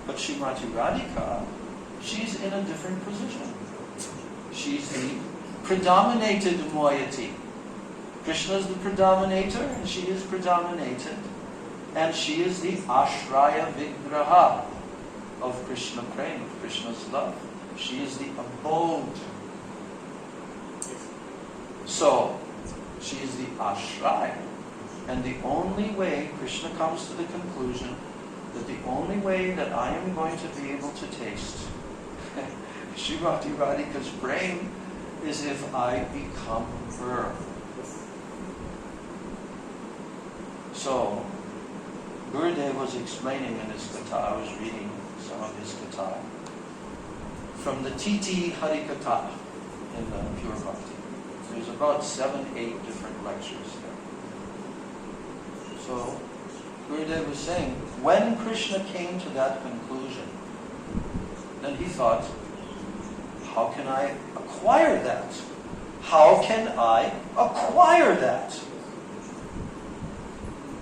But Srimati Radhika, she's in a different position. She's the predominated moiety. Krishna is the predominator and she is predominated. And she is the ashraya vigraha of Krishna praying, of Krishna's love. She is the abode. So, she is the ashraya. And the only way, Krishna comes to the conclusion, that the only way that I am going to be able to taste Srimati Radhika's praying is if I become her. So, Gurudev was explaining in his katha, I was reading some of his katha, from the Titi Harikatha in the Pure Bhakti. There's about 7-8 different lectures there. So, Gurudev was saying, when Krishna came to that conclusion, then he thought, how can I acquire that? How can I acquire that?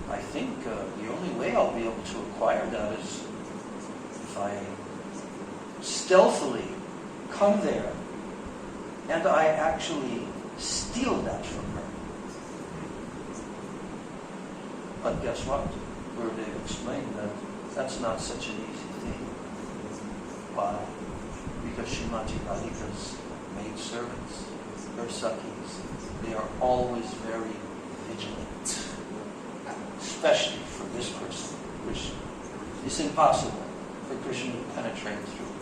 I think the only way I'll be able to acquire that is if I stealthily come there and I actually steal that from her. But guess what? Gurudev explained that that's not such an easy thing. Why? Because Srimati Radhika's maid servants, her sakhis, they are always very vigilant. Especially for this person, Krishna. It's impossible for Krishna to penetrate through.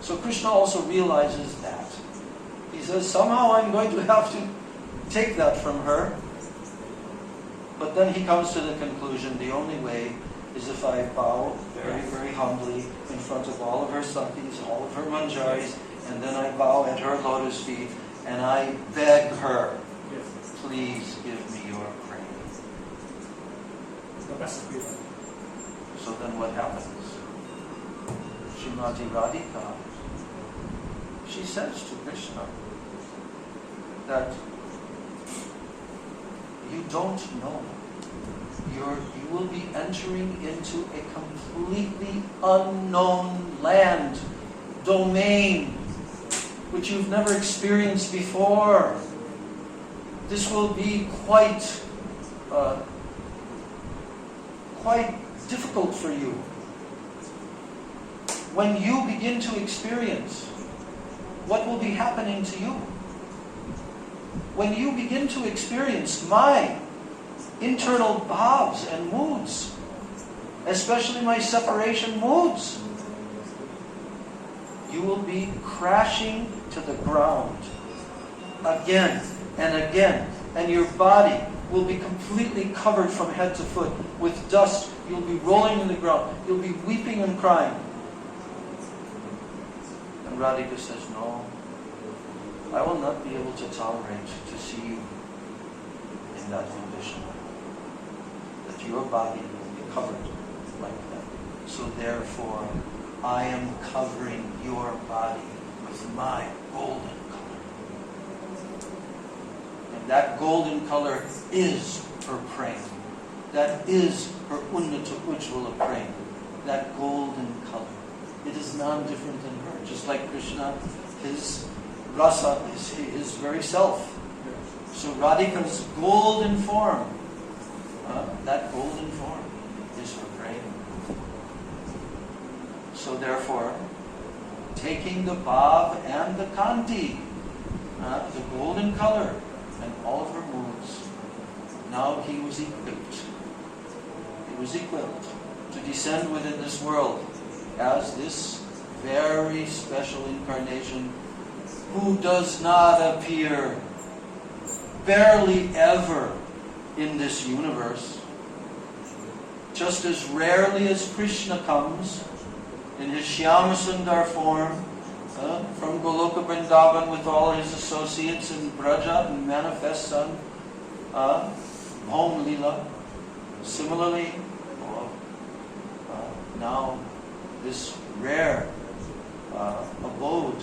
So Krishna also realizes that. He says, somehow I'm going to have to take that from her. But then he comes to the conclusion, the only way is if I bow very, very humbly in front of all of her sakhis, all of her manjaris, and then I bow at her lotus feet and I beg her, please give me your praise. So then what happens? Srimati Radhika, she says to Krishna that you don't know. You will be entering into a completely unknown land, domain, which you've never experienced before. This will be quite difficult for you. When you begin to experience what will be happening to you, when you begin to experience my internal bhavs and moods, especially my separation moods, you will be crashing to the ground again and again, and your body will be completely covered from head to foot with dust. You'll be rolling in the ground. You'll be weeping and crying. And Radhika says, no, I will not be able to tolerate to see you in that condition. That your body will be covered like that. So therefore, I am covering your body with my golden color. And that golden color is her prema. That is her Unnata Ujjvala prema. That golden color. It is non-different than her. Just like Krishna, his rasa is his very self. So Radhika's golden form, that golden form is her prema. So therefore, taking the bhav and the kanti, the golden color, and all of her moods, now he was equipped. He was equipped to descend within this world as this very special incarnation who does not appear barely ever in this universe. Just as rarely as Krishna comes in his Shyama Sundar form from Goloka Vrindavan with all his associates in Braja and manifests on Bhaum Leela. Similarly, now this rare abode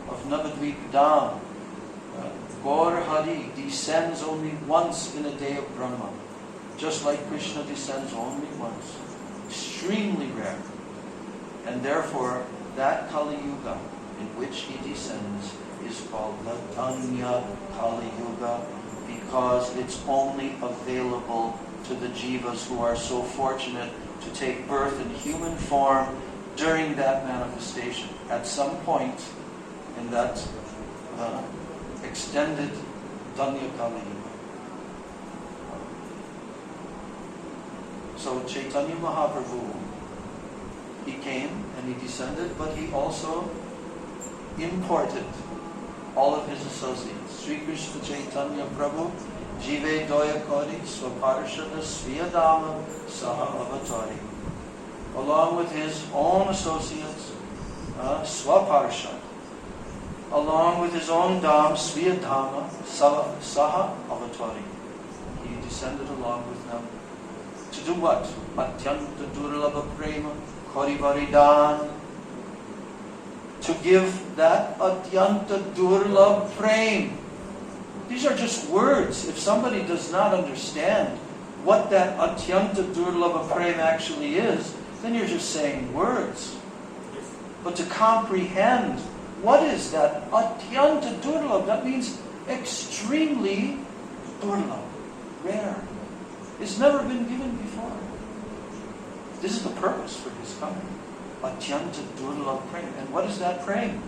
of Navadvip Dham, Gaur Hari descends only once in a day of Brahma, just like Krishna descends only once. Extremely rare. And therefore, that Kali Yuga in which he descends is called the Danya Kali Yuga, because it's only available to the jivas who are so fortunate to take birth in human form during that manifestation. At some point in that extended Danya Kali Yuga. So Chaitanya Mahaprabhu, he came and he descended, but he also imported all of his associates. Sri Krishna Chaitanya Prabhu, Jive Doya Kori, Swaparashada Sviyadama Saha Avatari. Along with his own associates, Swaparashad. Along with his own Dham, Sviyadama Saha Avatari. He descended along with them. To do what? Atyanta Durlabha Prema, Kori Varidan. To give that Atyanta Durlabha Prema. These are just words. If somebody does not understand what that Atyanta Durlabha Prema actually is, then you're just saying words. But to comprehend what is that Atyanta Durlabha, that means extremely Durlabha, rare. It's never been given before. This is the purpose for his coming. Atyanta Durlabha Prema. And what is that prema?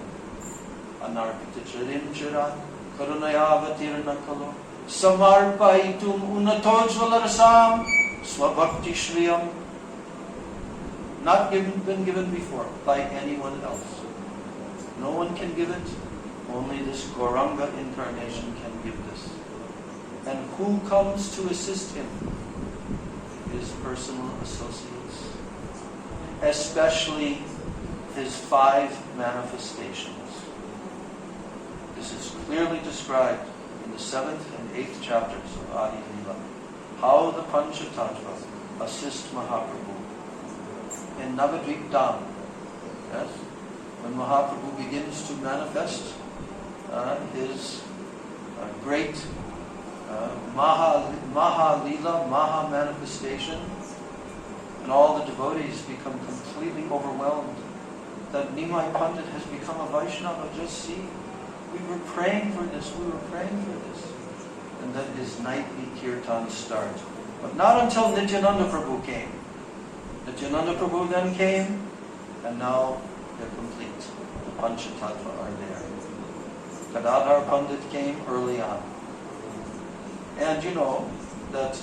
Anarpita Charim Chara Karunayavatirna Kalo Samarpaitum Unatojvalarasam Swabhakti Shriyam. Not been given before by anyone else. No one can give it. Only this Gauranga incarnation can give this. And who comes to assist him? His personal associates. especially his 5 manifestations. This is clearly described in the 7th and 8th chapters of Adi Leela. How the Panchatattva assist Mahaprabhu. In Navadvip Dham, yes, when Mahaprabhu begins to manifest his great Maha Leela, Maha manifestation, and all the devotees become completely overwhelmed that Nimai Pandit has become a Vaishnava. Just see, we were praying for this, And then his nightly kirtans start. But not until Nityananda Prabhu came. Nityananda Prabhu then came, and now they're complete. The Panchatattva are there. Gadadhar Pandit came early on. And you know that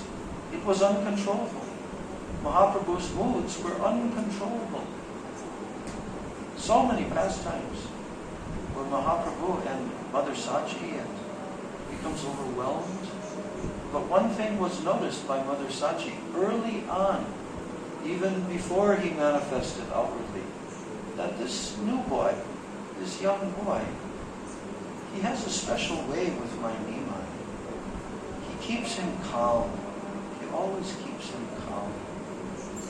it was uncontrollable. Mahaprabhu's moods were uncontrollable. So many pastimes where Mahaprabhu and Mother Sachi becomes overwhelmed. But one thing was noticed by Mother Sachi early on, even before he manifested outwardly, that this new boy, this young boy, he has a special way with my Nimai. He keeps him calm. He always keeps him calm.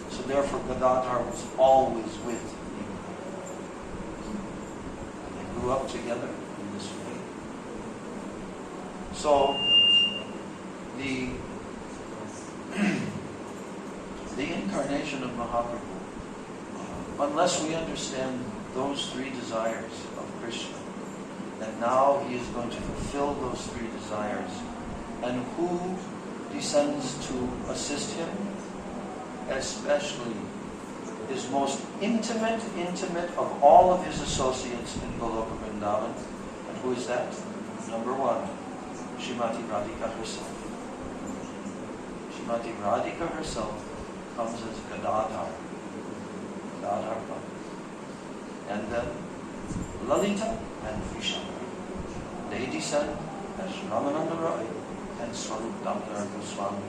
So therefore Gadadhar was always with Nimai. And they grew up together in this way. So the incarnation of Mahaprabhu, unless we understand those 3 desires of Krishna, and now he is going to fulfill those 3 desires, and who descends to assist him? Especially his most intimate of all of his associates in Goloka Vrindavan. And who is that? Number 1, Srimati Radhika herself. Srimati Radhika herself comes as Gadadhar Pandit. And then Lalita and Vishaka. They descend as Ramananda Roy and Swarup Damodar Goswami.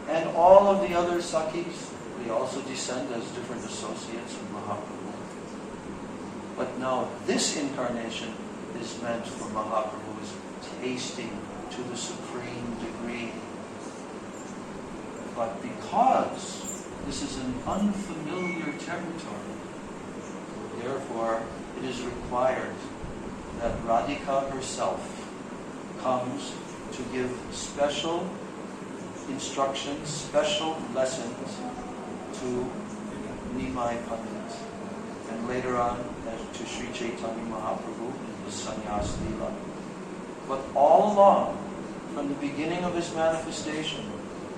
And all of the other Sakhis, they also descend as different associates of Mahaprabhu. But now this incarnation is meant for Mahaprabhu's tasting to the supreme degree. But because this is an unfamiliar territory, therefore it is required that Radhika herself comes to give special instructions, special lessons to Nimai Pandit, and later on to Sri Chaitanya Mahaprabhu in the Sannyas Leela. But all along, from the beginning of his manifestation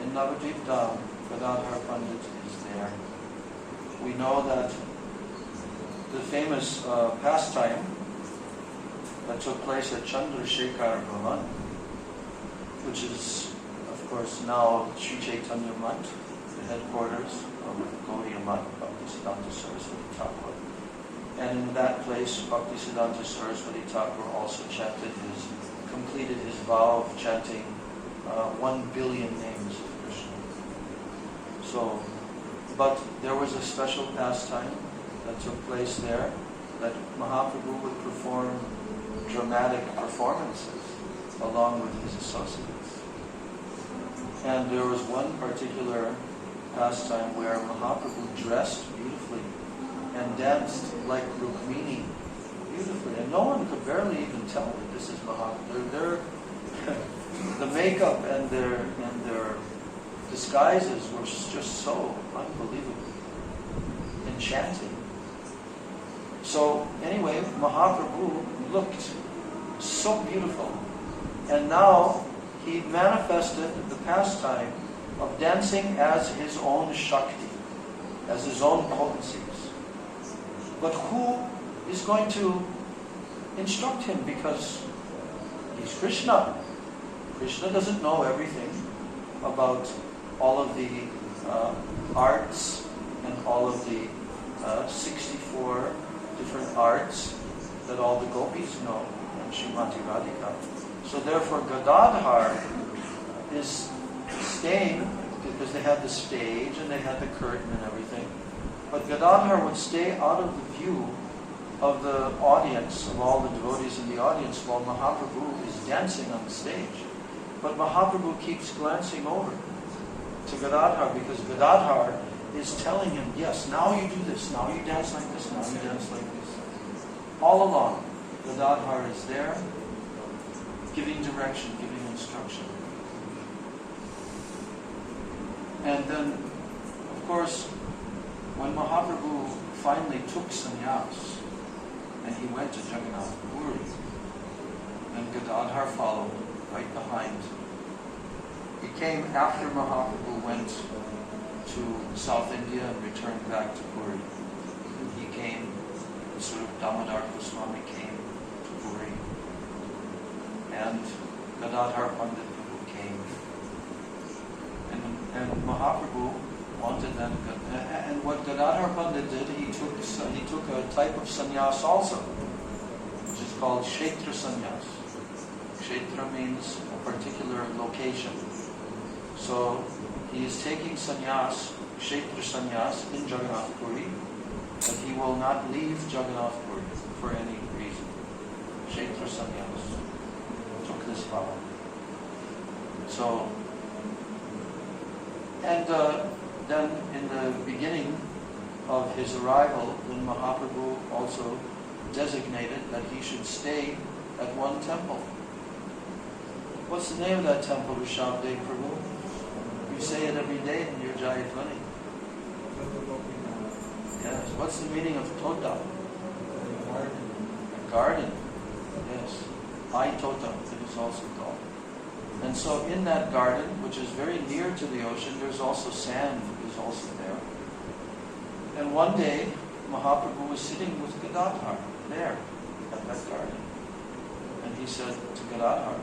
in Navadvip Dham, Gadadhar Pandit is there. We know that the famous pastime that took place at Chandrasekhar Bhavan, which is, of course, now Sri Chaitanya Math, the headquarters of Gaudiya Math, Bhaktisiddhanta Saraswati Thakur. And in that place, Bhaktisiddhanta Saraswati Thakur also completed his vow of chanting 1 billion names of Krishna. So, but there was a special pastime that took place there, that Mahaprabhu would perform dramatic performances along with his associates. And there was one particular pastime where Mahaprabhu dressed beautifully and danced like Rukmini beautifully, and no one could barely even tell that this is Mahaprabhu. The makeup and their disguises were just so unbelievable, enchanting. So anyway, Mahaprabhu looked so beautiful, and now he manifested the pastime of dancing as his own Shakti, as his own potencies. But who is going to instruct him? Because he's Krishna. Krishna doesn't know everything about all of the arts and all of the 64 different arts that all the gopis know, and Srimati Radhika. So therefore Gadadhar is staying, because they had the stage and they had the curtain and everything. But Gadadhar would stay out of the view of the audience, of all the devotees in the audience, while Mahaprabhu is dancing on the stage. But Mahaprabhu keeps glancing over to Gadadhar because Gadadhar is telling him, yes, now you do this, now you dance like this, now you dance like this. All along, Gadadhar is there, giving direction, giving instruction. And then, of course, when Mahaprabhu finally took sannyas, and he went to Jagannath Puri, and Gadadhar followed right behind. He came after Mahaprabhu went to South India and returned back to Puri. And he came, sort of Damodar Swami came to Puri. And Gadadhar Pandit Prabhu came. And Mahaprabhu wanted them, and what Gadadhar Pandit did, he took a type of sannyas also, which is called Kshetra sannyas. Kshetra means a particular location. So he is taking sannyas, Kshetra sannyas in Jagannath Puri, but he will not leave Jagannath Puri for any reason. Kshetra sannyas took this vow. So, and then in the beginning of his arrival, then Mahaprabhu also designated that he should stay at one temple. What's the name of that temple, Rishabdev Prabhu? You say it every day in your Jayadvani. Yes. What's the meaning of Tota? A garden. Yes. I Tota, it is also called. And so in that garden, which is very near to the ocean, there's also sand is also there. And one day, Mahaprabhu was sitting with Gadadhar there at that garden. And he said to Gadadhar,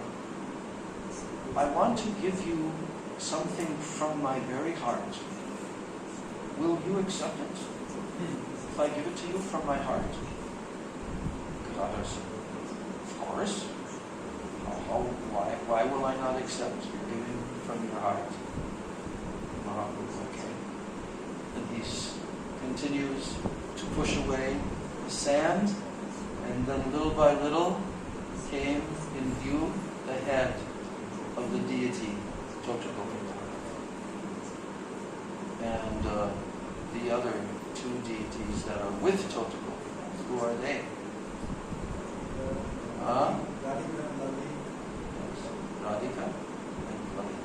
I want to give you something from my very heart. Will you accept it? If I give it to you from my heart? Gadadhar said, of course. Why will I not accept your giving from your heart? Mahaprabhu, okay. And he continues to push away the sand, and then little by little came in view the head of the deity, Tota Gopinath. And the other two deities that are with Tota Gopinath, who are they? Radhika and Lalita.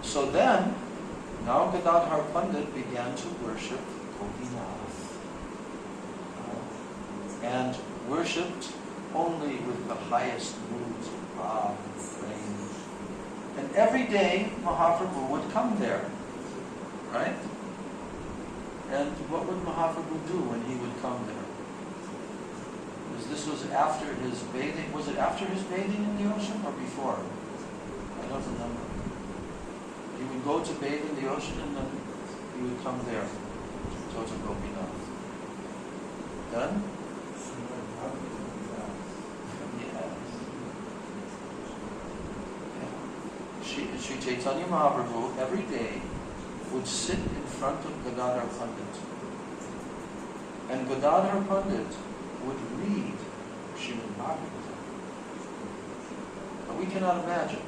So then, now Gadadhar Pandit began to worship Gopinath. And worshipped only with the highest moods of bhav and prema. And every day Mahaprabhu would come there. Right? And what would Mahaprabhu do when he would come there? This was after his bathing. Was it after his bathing in the ocean or before? I don't remember. He would go to bathe in the ocean and then he would come there to Tota Gopinath. Then? Yes. Sri Chaitanya Mahaprabhu every day would sit in front of Gadadhar Pandit. And Gadadhar Pandit would read Srimad Bhagavatam. But we cannot imagine.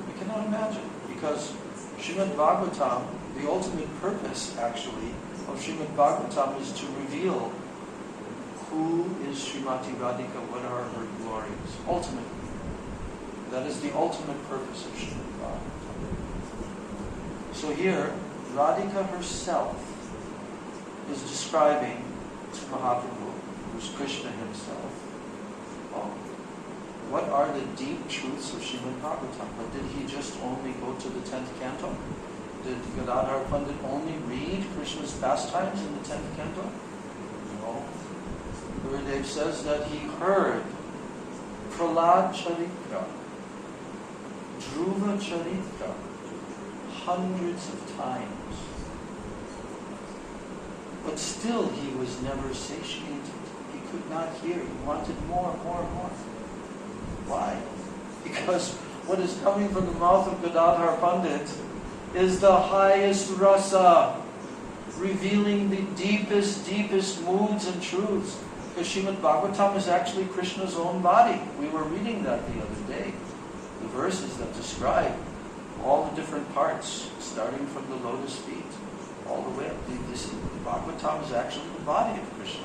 We cannot imagine. Because Srimad Bhagavatam, the ultimate purpose actually of Srimad Bhagavatam is to reveal who is Srimati Radhika, what are her glories. Ultimately. That is the ultimate purpose of Srimad Bhagavatam. So here, Radhika herself is describing to Mahaprabhu, who's Krishna himself, what are the deep truths of Srimad Bhagavatam? But did he just only go to the 10th canto? Did Gadadhar Pandit only read Krishna's pastimes in the 10th canto? No. Gurudev says that he heard Prahlad Charitra, Dhruva Charitra, hundreds of times. But still he was never satiated. He could not hear. He wanted more. Why? Because what is coming from the mouth of Gadadhar Pandit is the highest rasa, revealing the deepest, deepest moods and truths. Because Srimad Bhagavatam is actually Krishna's own body. We were reading that the other day. The verses that describe all the different parts, starting from the lotus feet, all the way up. The Bhagavatam is actually the body of Krishna.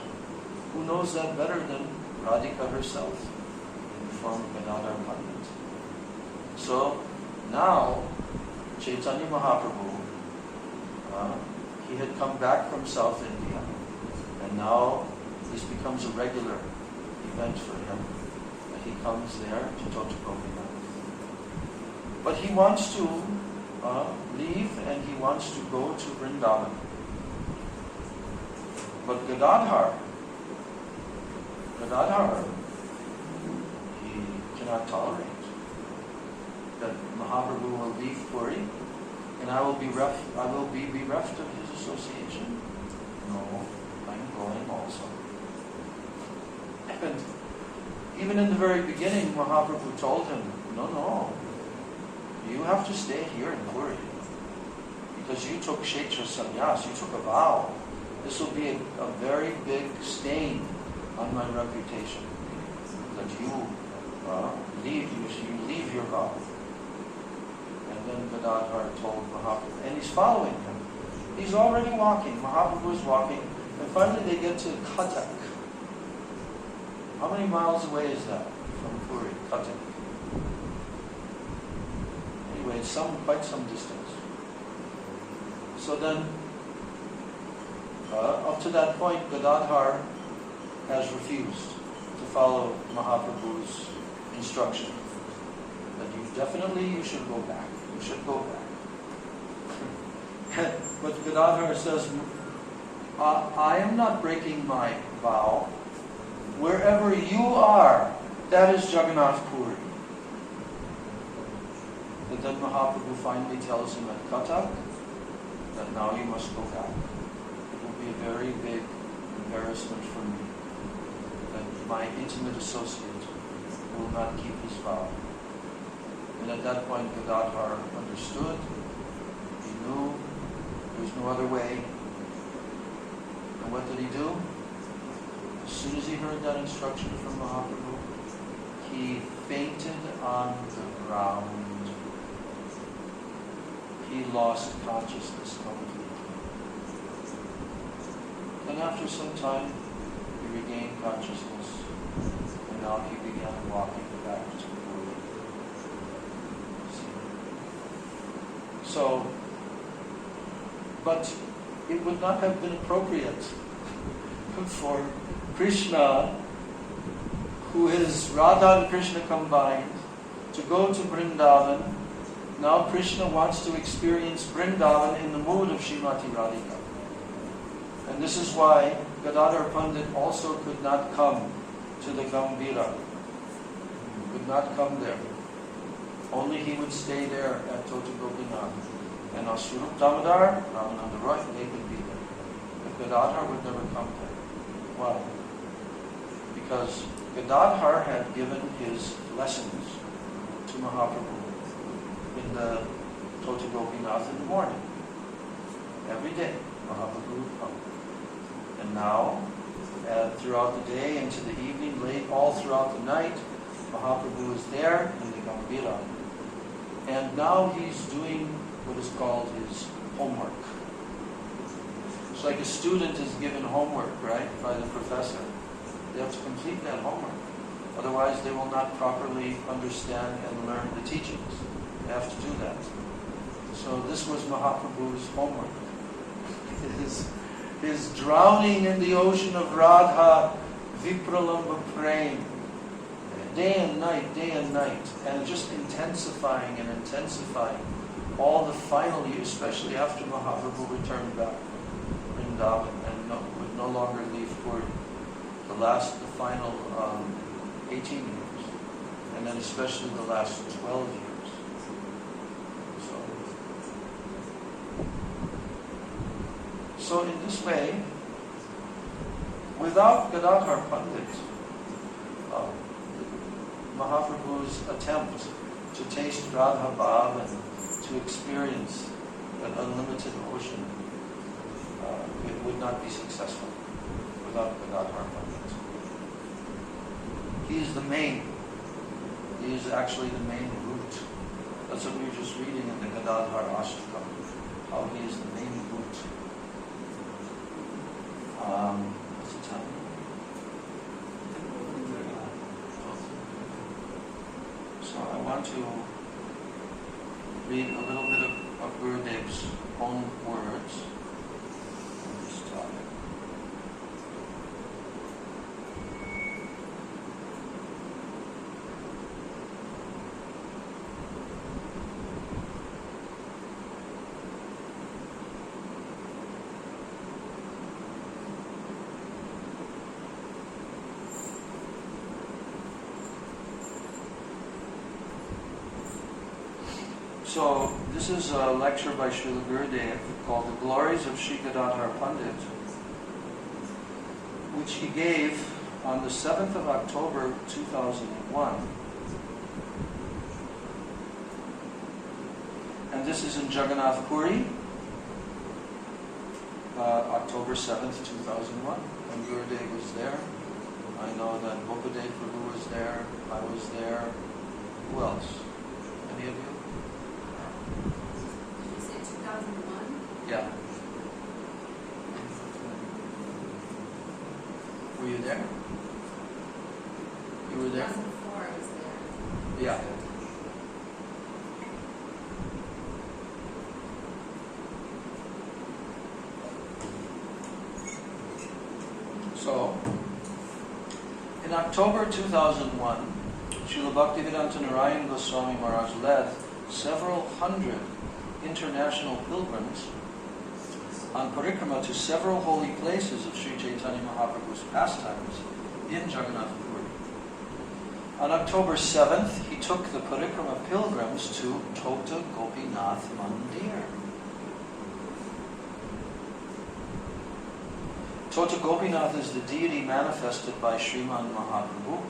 Who knows that better than Radhika herself, in the form of Gadadhar Pandit? So now, Chaitanya Mahaprabhu, he had come back from South India, and now this becomes a regular event for him, that he comes there to Tota Gopinath. But he wants to leave, and he wants to go to Vrindavan. But Gadadhar, he cannot tolerate that Mahaprabhu will leave Puri, and I will be bereft of his association. No, I'm going also. And even in the very beginning, Mahaprabhu told him, no, you have to stay here in Puri, because you took Kshetra Sannyas, you took a vow. This will be a very big stain on my reputation, that you leave your vow. And then Gadadhar told Mahaprabhu, and he's following him. He's already walking. Mahaprabhu is walking, and finally they get to Cuttack. How many miles away is that from Puri, Cuttack? Anyway, it's quite some distance. So then, up to that point, Gadadhar has refused to follow Mahaprabhu's instruction that you should go back. You should go back. But Gadadhar says, I am not breaking my vow. Wherever you are, that is Jagannath Puri. And then Mahaprabhu finally tells him at Cuttack that now you must go back. It will be a very big embarrassment for me that my intimate associate will not keep his vow. And at that point Gadadhar understood. He knew there was no other way. And what did he do? As soon as he heard that instruction from Mahaprabhu, he fainted on the ground. He lost consciousness completely. Then after some time, he regained consciousness, and now he began walking back to Puri. So, but it would not have been appropriate for Krishna, who is Radha and Krishna combined, to go to Vrindavan. Now Krishna wants to experience Vrindavan in the mood of Srimati Radhika. And this is why Gadadhar Pandit also could not come to the Gambhira. Could not come there. Only he would stay there at Tota Gopinath. And Swarup Damodar, Ramananda Roy, they could be there. But Gadadhar would never come there. Why? Because Gadadhar had given his lessons to Mahaprabhu in the Tota Gopinath in the morning. Every day, Mahaprabhu would come. And now, throughout the day, into the evening, late, all throughout the night, Mahaprabhu is there in the Gambhira. And now he's doing what is called his homework. It's like a student is given homework, right, by the professor. They have to complete that homework. Otherwise, they will not properly understand and learn the teachings. They have to do that. So this was Mahaprabhu's homework. His drowning in the ocean of Radha, Vipralamba Prem, day and night, and just intensifying and intensifying all the final years, especially after Mahaprabhu returned back to Vrindavan and would no longer leave Puri. The final 18 years, and then especially the last 12 years. So in this way, without Gadadhar Pandit, Mahaprabhu's attempt to taste Radha Bhav and to experience that unlimited ocean, it would not be successful without Gadadhar Pandit. He is the main. He is actually the main root. That's what we were just reading in the Gadadhar Ashtakam, how he is the main root. What's the time? So I want to read a little bit of Gurudev's own words on this topic. So, this is a lecture by Srila Gurudev called The Glories of Sri Gadadhar Pandit, which he gave on the 7th of October 2001. And this is in Jagannath Puri, October 7th, 2001. And Gurudev was there. I know that Bopadev Prabhu was there. I was there. Who else? Any of you? Did you say 2001? Yeah. Were you there? You were there? 2004 I was there. Yeah. So, in October 2001, Srila Bhaktivedanta Narayan Goswami Maharaj led several hundred international pilgrims on parikrama to several holy places of Sri Chaitanya Mahaprabhu's pastimes in Jagannath Puri. On October 7th, he took the parikrama pilgrims to Tota Gopinath Mandir. Tota Gopinath is the deity manifested by Srimad Mahaprabhu.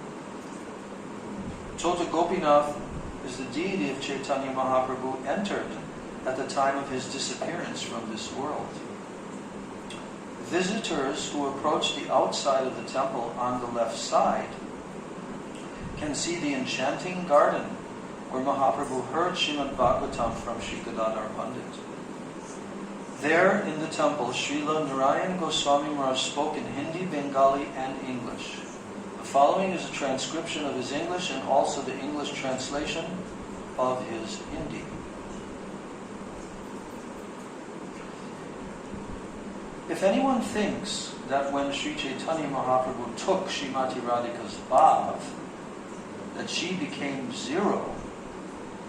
Tota Gopinath is the deity of Chaitanya Mahaprabhu entered at the time of his disappearance from this world. Visitors who approach the outside of the temple on the left side can see the enchanting garden where Mahaprabhu heard Srimad Bhagavatam from Sri Gadadhar Pandit. There in the temple, Srila Narayan Goswami Maharaj spoke in Hindi, Bengali, and English. The following is a transcription of his English and also the English translation of his Hindi. If anyone thinks that when Sri Chaitanya Mahaprabhu took Srimati Radhika's bhav, that she became zero,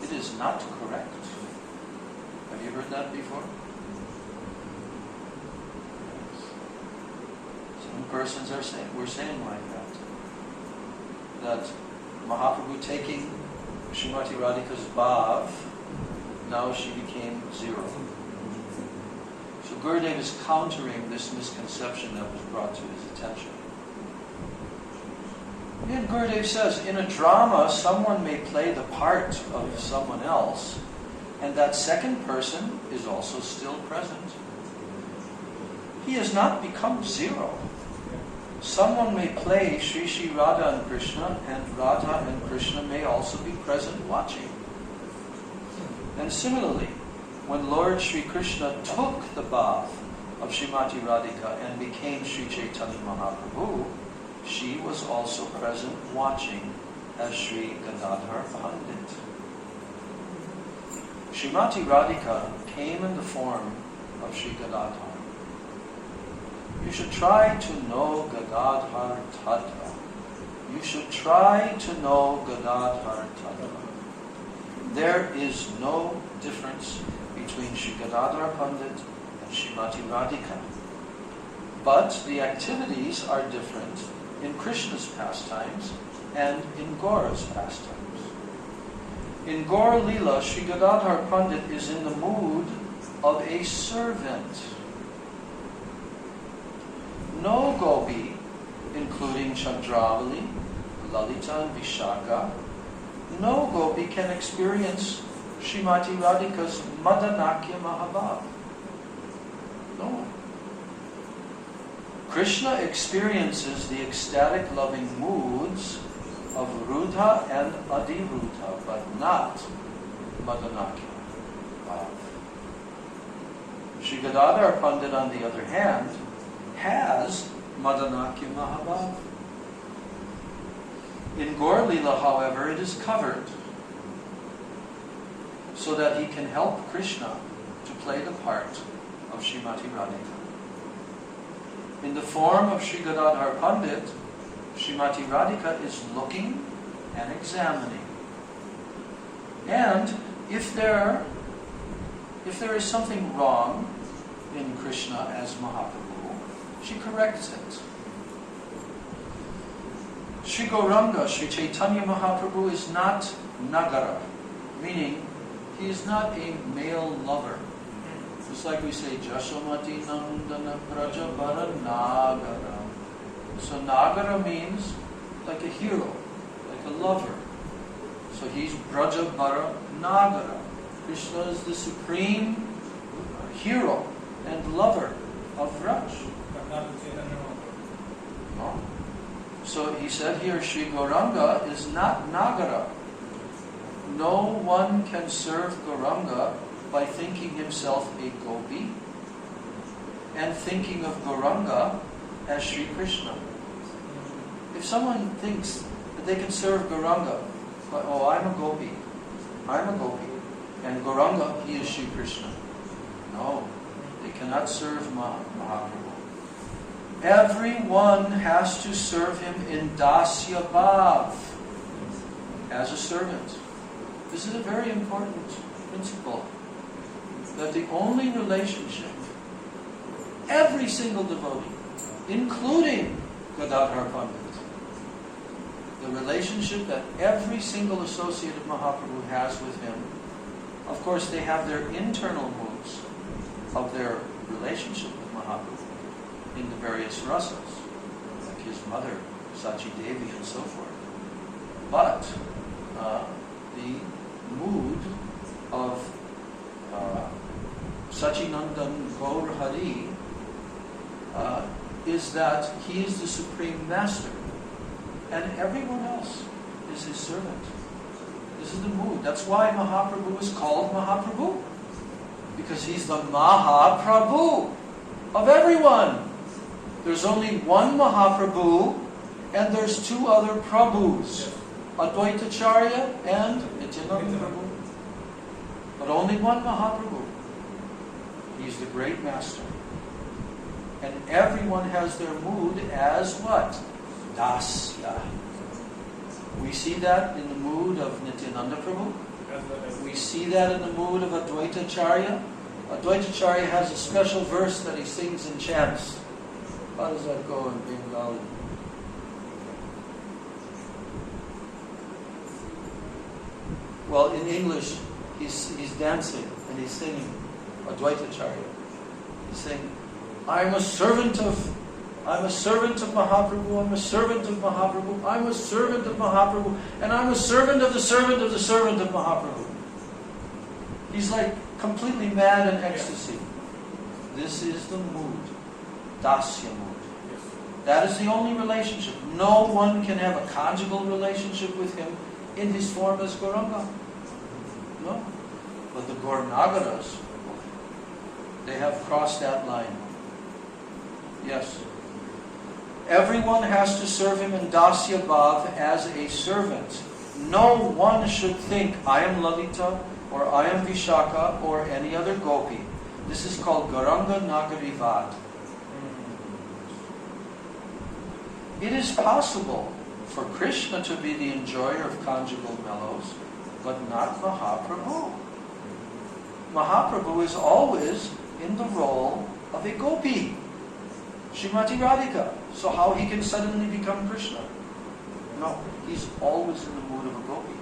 it is not correct. Have you heard that before? Some persons were saying like that Mahaprabhu taking Srimati Radhika's bhav, now she became zero. So Gurudev is countering this misconception that was brought to his attention. And Gurudev says, in a drama, someone may play the part of someone else, and that second person is also still present. He has not become zero. Someone may play Sri Sri Radha and Krishna, and Radha and Krishna may also be present watching. And similarly, when Lord Sri Krishna took the bhav of Srimati Radhika and became Sri Chaitanya Mahaprabhu, she was also present watching as Sri Gadadhar Pandit. Srimati Radhika came in the form of Sri Gadadhar. You should try to know Gadadhar Tattva. You should try to know Gadadhar Tattva. There is no difference between Sri Gadadhar Pandit and Srimati Radhika. But the activities are different in Krishna's pastimes and in Gaura's pastimes. In Gaura Leela, Sri Gadadhar Pandit is in the mood of a servant. No gopi, including Chandravali, Lalita and Vishaka, no gopi can experience Srimati Radhika's Madanakya Mahabhav. No one. Krishna experiences the ecstatic loving moods of Rudha and Adhirudha, but not Madanakya Bhav. Shri Gadadhar Pandit, on the other hand, has Madanakya Mahabhav. In Gaur Lila, however, it is covered so that he can help Krishna to play the part of Srimati Radhika. In the form of Shri Gadadhar Pandit, Srimati Radhika is looking and examining. And if there is something wrong in Krishna as Mahaprabhu, she corrects it. Sri Gauranga, Sri Chaitanya Mahaprabhu, is not Nagara, meaning he is not a male lover. Just like we say, Jashamati Nandana Prajabara Nagara. So Nagara means like a hero, like a lover. So he's Brajabara Nagara. Krishna is the supreme hero and lover of Raj. No. So he said here, Sri Gauranga is not Nagara. No one can serve Gauranga by thinking himself a gopi and thinking of Gauranga as Sri Krishna. If someone thinks that they can serve Gauranga, but, oh, I'm a gopi, and Gauranga, he is Sri Krishna. No, they cannot serve Mahaprabhu. Everyone has to serve him in Dasya Bhav, as a servant. This is a very important principle, that the only relationship every single devotee, including Gadadhar Pandit, the relationship that every single associate of Mahaprabhu has with him, of course they have their internal moods of their relationship with Mahaprabhu in the various rasas, like his mother, Sachi Devi, and so forth. But the mood of Sachinandan Gaur Hari is that he is the supreme master and everyone else is his servant. This is the mood. That's why Mahaprabhu is called Mahaprabhu, because he's the Mahaprabhu of everyone. There's only one Mahaprabhu and there's two other Prabhus, Advaitacharya and Nityananda Prabhu. But only one Mahaprabhu. He's the great master. And everyone has their mood as what? Dasya. We see that in the mood of Nityananda Prabhu. We see that in the mood of Advaitacharya. Advaitacharya has a special verse that he sings and chants. How does that go in Bengali? Well, in English, he's dancing and he's singing Advaitacharya. He's saying, I'm a servant of Mahaprabhu, I'm a servant of Mahaprabhu, I'm a servant of Mahaprabhu, and I'm a servant of the servant of the servant of Mahaprabhu. He's like completely mad in ecstasy. This is the mood, Dasya mood. That is the only relationship. No one can have a conjugal relationship with him in his form as Gauranga. No. But the Gaur-Nagaras, they have crossed that line. Yes. Everyone has to serve him in Dasya Bhav as a servant. No one should think, I am Lalita, or I am Vishaka, or any other gopi. This is called Gauranga Nagari Vad. It is possible for Krishna to be the enjoyer of conjugal mellows, but not Mahaprabhu. Mahaprabhu is always in the role of a gopi, Srimati Radhika. So how he can suddenly become Krishna? No, he's always in the mood of a gopi.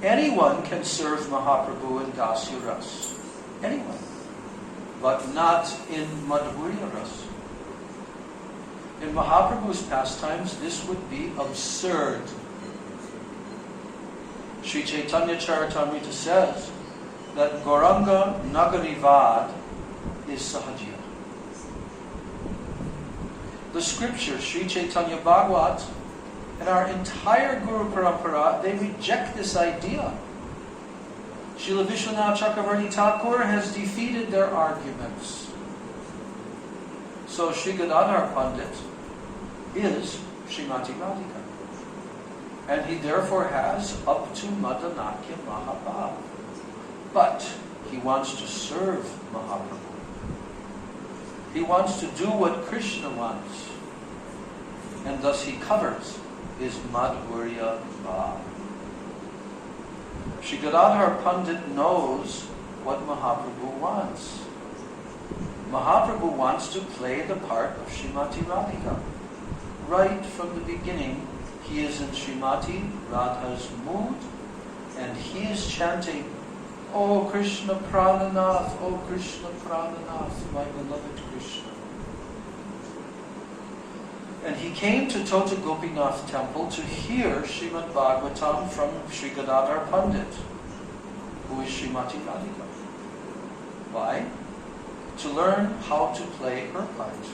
Anyone can serve Mahaprabhu in Dasya Ras. Anyone. But not in Madhurya Ras. In Mahaprabhu's pastimes, this would be absurd. Sri Chaitanya Charitamrita says that Gauranga Nagarivad is Sahajya. The scripture, Sri Chaitanya Bhagavat, and our entire Guru Parampara, they reject this idea. Srila Vishwanath Chakravarti Thakur has defeated their arguments. So Sri Gadadhar Pandit is Srimati Radhika. And he therefore has up to Madanakya Mahabhav. But he wants to serve Mahaprabhu. He wants to do what Krishna wants. And thus he covers his Madhurya Bhav. Sri Gadadhar Pandit knows what Mahaprabhu wants. Mahaprabhu wants to play the part of Srimati Radhika. Right from the beginning, he is in Srimati Radha's mood, and he is chanting, "O Krishna Prananath, O Krishna Prananath, my beloved Krishna." And he came to Tota Gopinath temple to hear Srimad Bhagavatam from Sri Gadadhar Pandit, who is Srimati Radhika. Why? To learn how to play her part.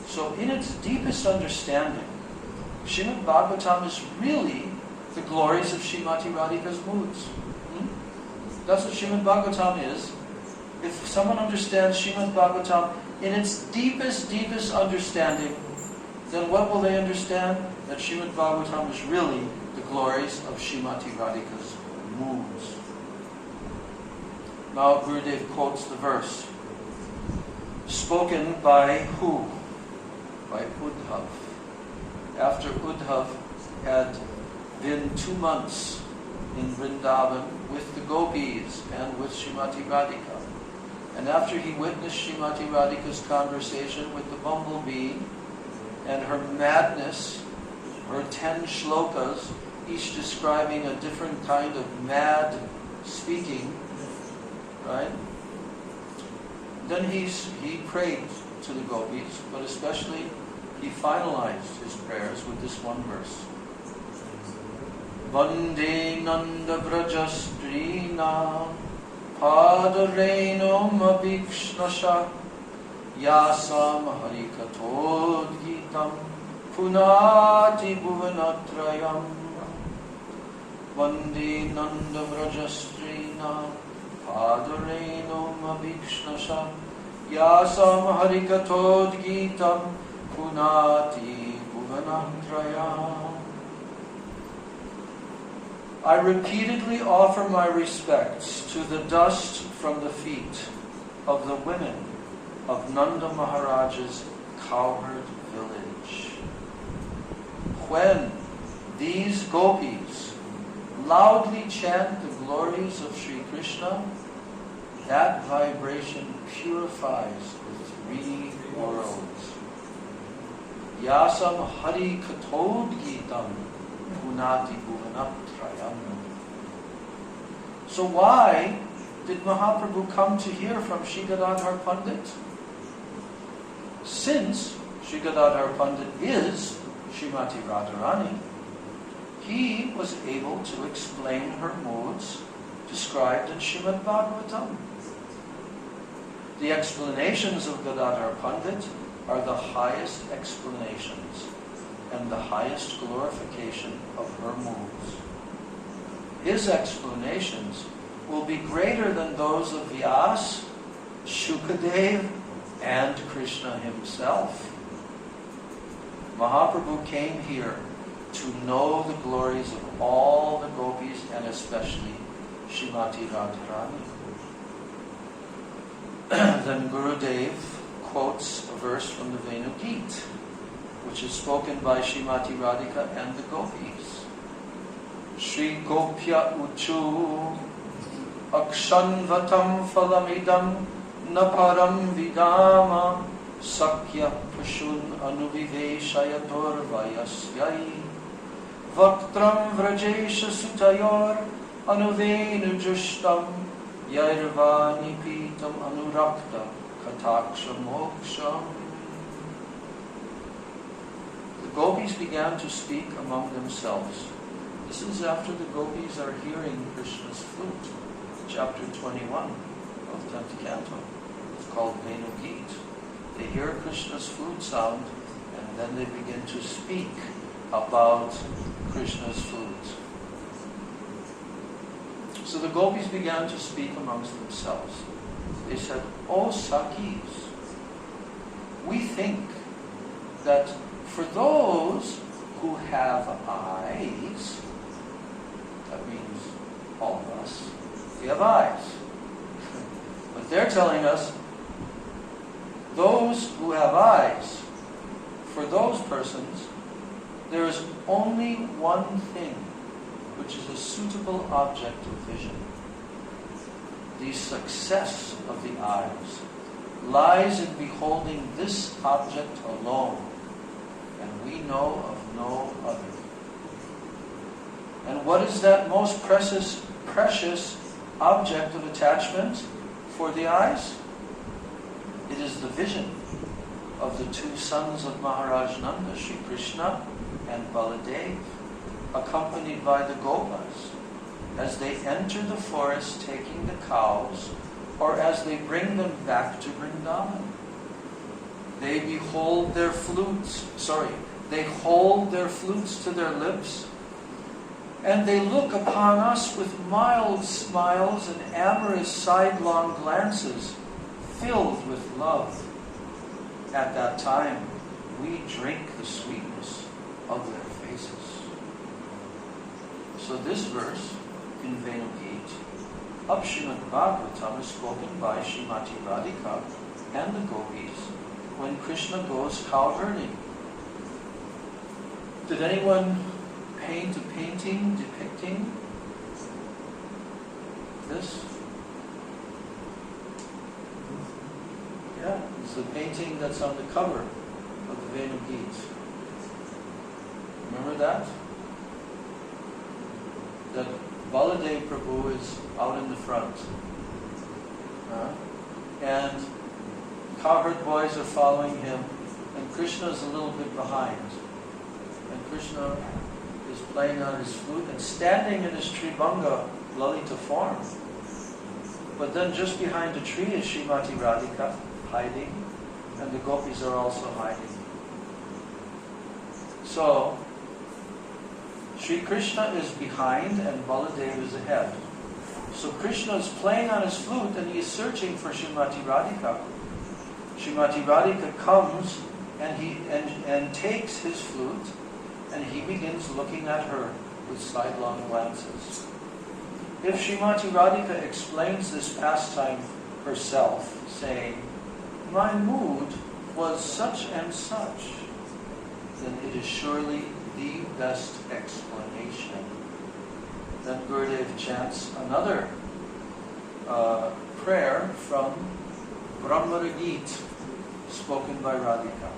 So in its deepest understanding, Srimad Bhagavatam is really the glories of Srimati Radhika's moods. That's what Srimad Bhagavatam is. If someone understands Srimad Bhagavatam in its deepest understanding, then what will they understand? That Srimad Bhagavatam is really the glories of Srimati Radhika's moods. Now Gurudev quotes the verse, spoken by who? By Uddhav. After Uddhav had been 2 months in Vrindavan with the gopis and with Srimati Radhika, and after he witnessed Srimati Radhika's conversation with the bumblebee and her madness, her 10 shlokas, each describing a different kind of mad speaking, right? Then he prayed to the gopis, but especially he finalized his prayers with this one verse. Vande Nanda Vrajastrina Padarenom Abhikshnasha Yasam Harikatodgitam Punati Bhuvanatrayam. Vande Nanda Vrajastrina Padarenom Abhikshnasha Yasam Harikatodgitam Punati Bhuvanatrayam. I repeatedly offer my respects to the dust from the feet of the women of Nanda Maharaj's cowherd village. When these gopis loudly chant the glories of Sri Krishna, that vibration purifies the 3 worlds. Yasam Hari Katod Gitam Punati Bhuvanatrayam. So why did Mahaprabhu come to hear from Sri Gadadhar Pandit? Since Sri Gadadhar Pandit is Srimati Radharani, he was able to explain her moods described in Srimad Bhagavatam. The explanations of Gadadhar Pandit are the highest explanations and the highest glorification of her moods. His explanations will be greater than those of Vyas, Shukadev, and Krishna himself. Mahaprabhu came here to know the glories of all the gopis and especially Srimati Radharani. Then Gurudev quotes a verse from the Venu Gita, which is spoken by Srimati Radhika and the gopis. Shri Gopya Uchu Akshanvatam Phalamidam Naparam Vidama Sakya Pushun Anuviveshayator Vayasyai Vaktram Vrajesha Sutayor Anuvenu Jushtam Yairvani Pitam Anurakta Kataksha Moksham. The gopis began to speak among themselves. This is after the gopis are hearing Krishna's flute, chapter 21 of 10th canto. It's called Venu Geet. They hear Krishna's flute sound, and then they begin to speak about Krishna's flute. So the gopis began to speak amongst themselves. They said, "O Sakhis, we think that for those who have eyes," that means all of us, we have eyes. But they're telling us, those who have eyes, for those persons, there is only one thing which is a suitable object of vision. The success of the eyes lies in beholding this object alone, and we know of no other. And what is that most precious object of attachment for the eyes? It is the vision of the two sons of Maharaj Nanda, Sri Krishna and Baladev, accompanied by the Gopas, as they enter the forest taking the cows, or as they bring them back to Vrindavan. They hold their flutes to their lips, and they look upon us with mild smiles and amorous sidelong glances, filled with love. At that time, we drink the sweetness of their faces. So this verse in Venu Geet of Srimad Bhagavatam is spoken by Srimati Radhika and the gopis when Krishna goes cow herding. Did anyone paint a painting depicting this? Yeah, it's the painting that's on the cover of the Venu Geet. Remember that? That Baladev Prabhu is out in the front. And cowherd boys are following him, and Krishna is a little bit behind. And Krishna is playing on his flute and standing in his Tribhanga Lalita form. But then just behind a tree is Srimati Radhika hiding, and the gopis are also hiding. So, Sri Krishna is behind and Baladev is ahead. So Krishna is playing on his flute and he is searching for Srimati Radhika. Srimati Radhika comes and takes his flute, and he begins looking at her with sidelong glances. If Srimati Radhika explains this pastime herself, saying, "My mood was such and such," then it is surely the best explanation. Then Gurudev chants another prayer from Brahmara Geet, spoken by Radhika.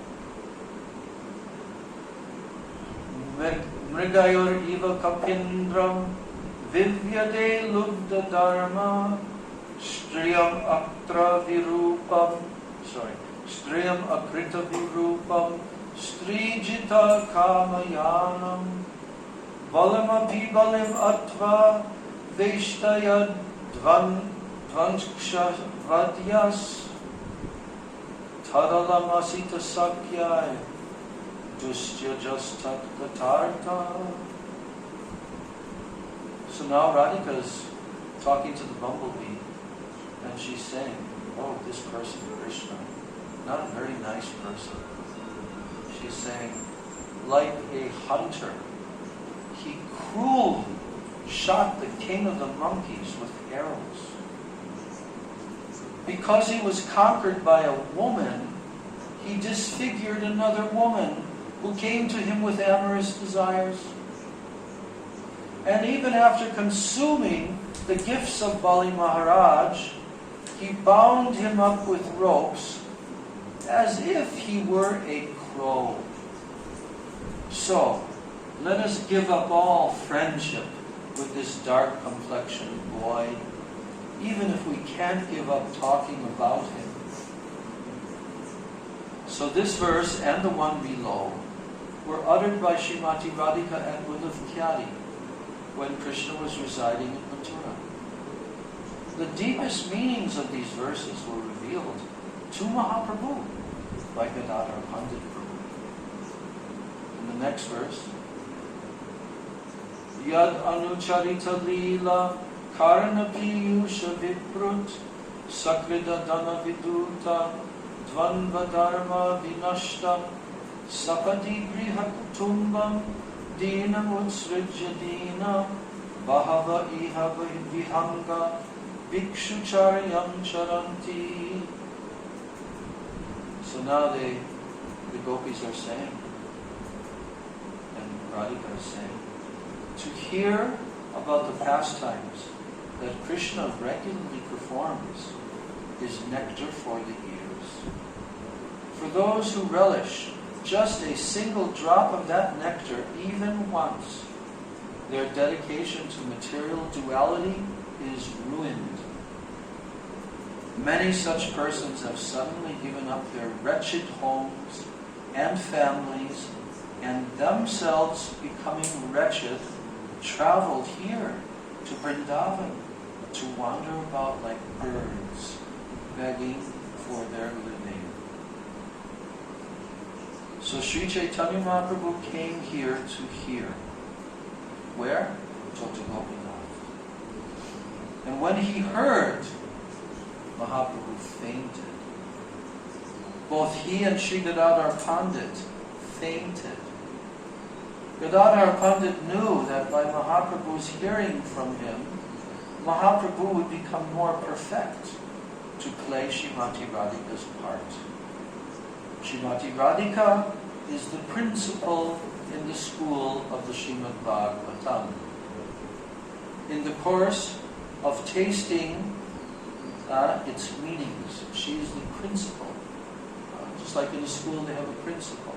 Mrigayor iva kapindram vivyade lubda dharma striyam akrita virupam strijita kamayanam balamapi balim atva veshtaya dvanksha vadyas tadalamasita sakyai dustya jastak tatarta. So now Radhika is talking to the bumblebee, and she's saying, "Oh, this person, Krishna, not a very nice person." She's saying, like a hunter, he cruelly shot the king of the monkeys with arrows. Because he was conquered by a woman, he disfigured another woman who came to him with amorous desires. And even after consuming the gifts of Bali Maharaj, he bound him up with ropes as if he were a crow. So, let us give up all friendship with this dark-complexioned boy, even if we can't give up talking about him. So this verse and the one below were uttered by Srimati Radhika and Uddhav Kyari when Krishna was residing in Mathura. The deepest meanings of these verses were revealed to Mahaprabhu by Gadadhar Pandit Prabhu. In the next verse, Yad anucharita lila karana piyusha viprut sakrida dana viduta dvanva dharma vinashta sapati griha kutumbam dinam utsrijya dina bahava iha vihanga vikshucharyam charanti. So now the gopis are saying, and Radhika is saying, to hear about the pastimes that Krishna regularly performs is nectar for the ears. For those who relish just a single drop of that nectar even once, their dedication to material duality is ruined. Many such persons have suddenly given up their wretched homes and families, and themselves becoming wretched, traveled here to Vrindavan to wander about like birds, begging for their living. So Sri Chaitanya Mahaprabhu came here to hear. Where? To Gopinath. And when he heard, Mahaprabhu fainted. Both he and Sri Gadadhar Pandit fainted. Gadadhar Pandit knew that by Mahaprabhu's hearing from him, Mahaprabhu would become more perfect to play Srimati Radhika's part. Srimati Radhika is the principal in the school of the Srimad Bhagavatam. In the course of tasting its meanings, she is the principal. Just like in a school they have a principal.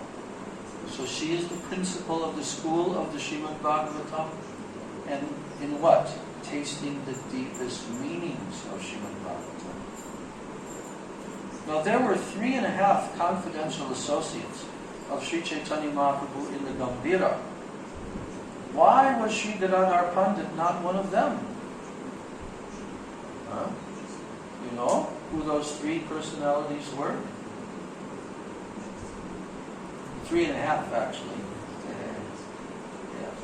So she is the principal of the school of the Srimad Bhagavatam. And in what? Tasting the deepest meanings of Srimad Bhagavatam. Now there were 3.5 confidential associates of Sri Chaitanya Mahaprabhu in the Gambhira. Why was Sri Gadadhar Pandit not one of them? You know who those 3 personalities were? 3.5 actually. Yes.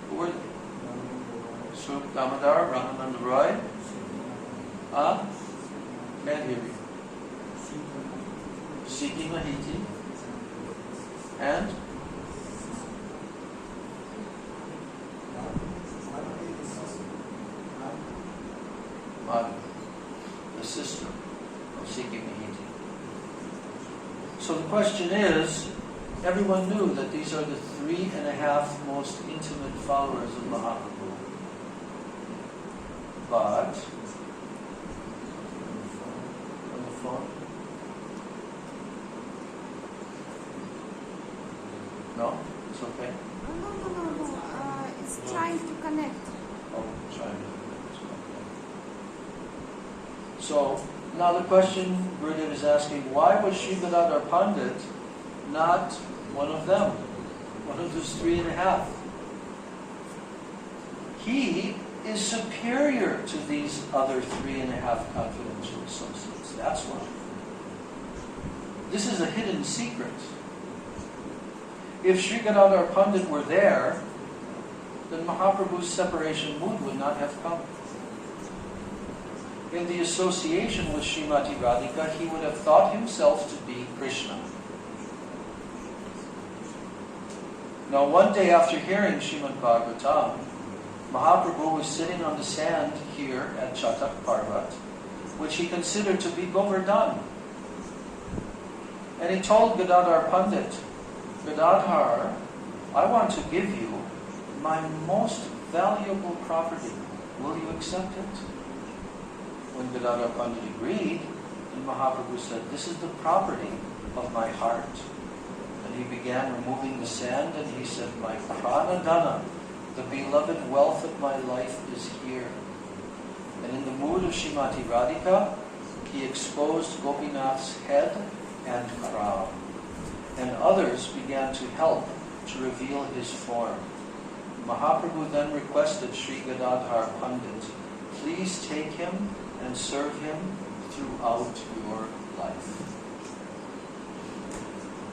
Who were they? Swarup Damodar, Ramananda Roy, can't hear you. Siki Mahiti, and Madhu, the sister of Siki Mahiti. So the question is, everyone knew that these are the 3.5 most intimate followers of Mahaprabhu. But, on the phone? No? It's okay? No. It's trying to connect. Oh, trying to connect. Okay. So, now the question Gurudev is asking, why was Sri Gadadhar Pandit not one of them? One of those 3.5? He is superior to these other 3.5 confidential associates. That's why. This is a hidden secret. If Sri Gadadhar Pandit were there, then Mahaprabhu's separation mood would not have come. In the association with Srimati Radhika, he would have thought himself to be Krishna. Now, one day after hearing Srimad Bhagavatam, Mahaprabhu was sitting on the sand here at Chatak Parvat, which he considered to be Govardhan. And he told Gadadhar Pandit, Gadadhar, I want to give you my most valuable property. Will you accept it? When Gadadhar Pandit agreed, and Mahaprabhu said, this is the property of my heart. And he began removing the sand, and he said, my pranadana, the beloved wealth of my life, is here. And in the mood of Srimati Radhika, he exposed Gopinath's head and crown. And others began to help to reveal his form. Mahaprabhu then requested Sri Gadadhar Pandit, please take him and serve him throughout your life.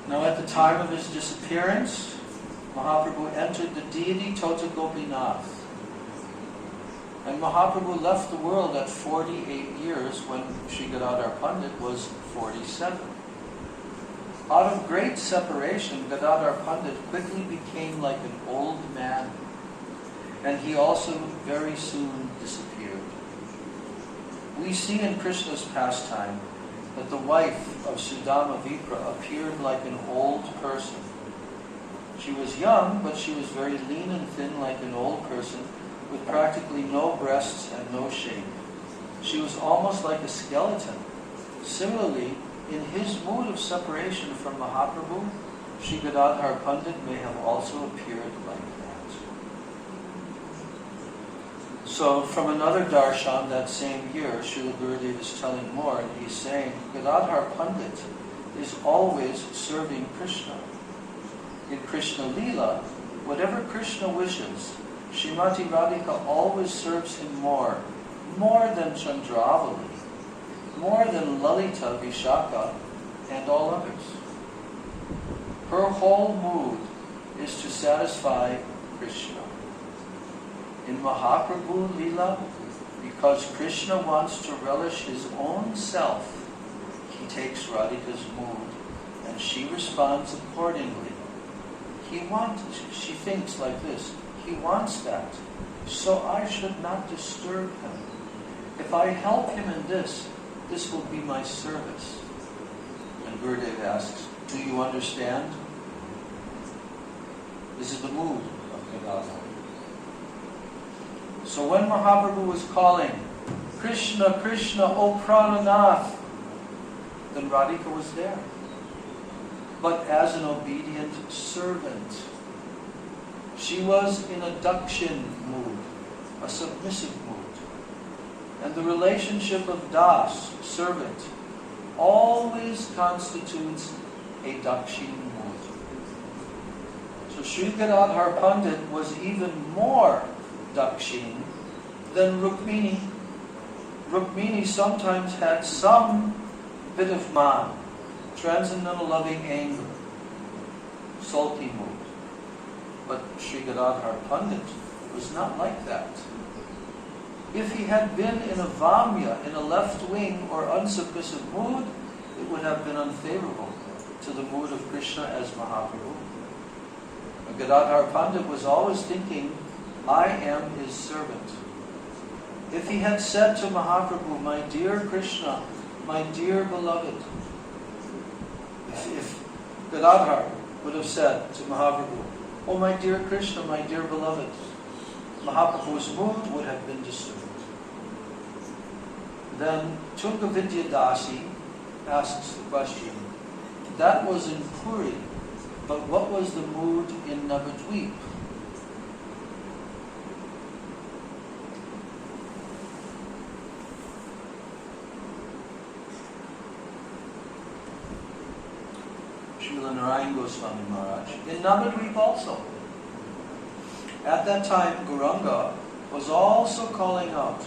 Now at the time of his disappearance, Mahaprabhu entered the deity Tota Gopinath. And Mahaprabhu left the world at 48 years when Sri Gadadhar Pandit was 47. Out of great separation, Gadadhar Pandit quickly became like an old man, and he also very soon disappeared. We see in Krishna's pastime that the wife of Sudama Vipra appeared like an old person. She was young, but she was very lean and thin like an old person, with practically no breasts and no shape. She was almost like a skeleton. Similarly, in his mood of separation from Mahaprabhu, Sri Gadadhar Pandit may have also appeared like that. So, from another darshan that same year, Srila Gurudev is telling more, and he's saying, Gadadhar Pandit is always serving Krishna. In Krishna Leela, whatever Krishna wishes, Srimati Radhika always serves him more than Chandravali, more than Lalita, Vishaka, and all others. Her whole mood is to satisfy Krishna. In Mahaprabhu Leela, because Krishna wants to relish his own self, he takes Radhika's mood, and she responds accordingly. She thinks like this, he wants that, so I should not disturb him. If I help him in this will be my service. And Gurudev asks, do you understand? This is the mood of Gadadhar. So when Mahaprabhu was calling, Krishna, Krishna, O Prananath, then Radhika was there. But as an obedient servant. She was in a dakshin mood, a submissive mood. And the relationship of das, servant, always constitutes a dakshin mood. So Sri Gadadhar Pandit was even more dakshin than Rukmini. Rukmini sometimes had some bit of man, transcendental loving anger, sulky mood. But Sri Gadadhar Pandit was not like that. If he had been in a vamya, in a left-wing or unsubmissive mood, it would have been unfavorable to the mood of Krishna as Mahaprabhu. But Gadadhar Pandit was always thinking, I am his servant. If he had said to Mahaprabhu, my dear Krishna, my dear beloved, if Gadadhar would have said to Mahaprabhu, oh my dear Krishna, my dear beloved, Mahaprabhu's mood would have been disturbed. Then Tunga Vidya Dasi asks the question, that was in Puri, but what was the mood in Navadvip? Srila Narayan Goswami Maharaj. In Navadvip also. At that time, Gauranga was also calling out,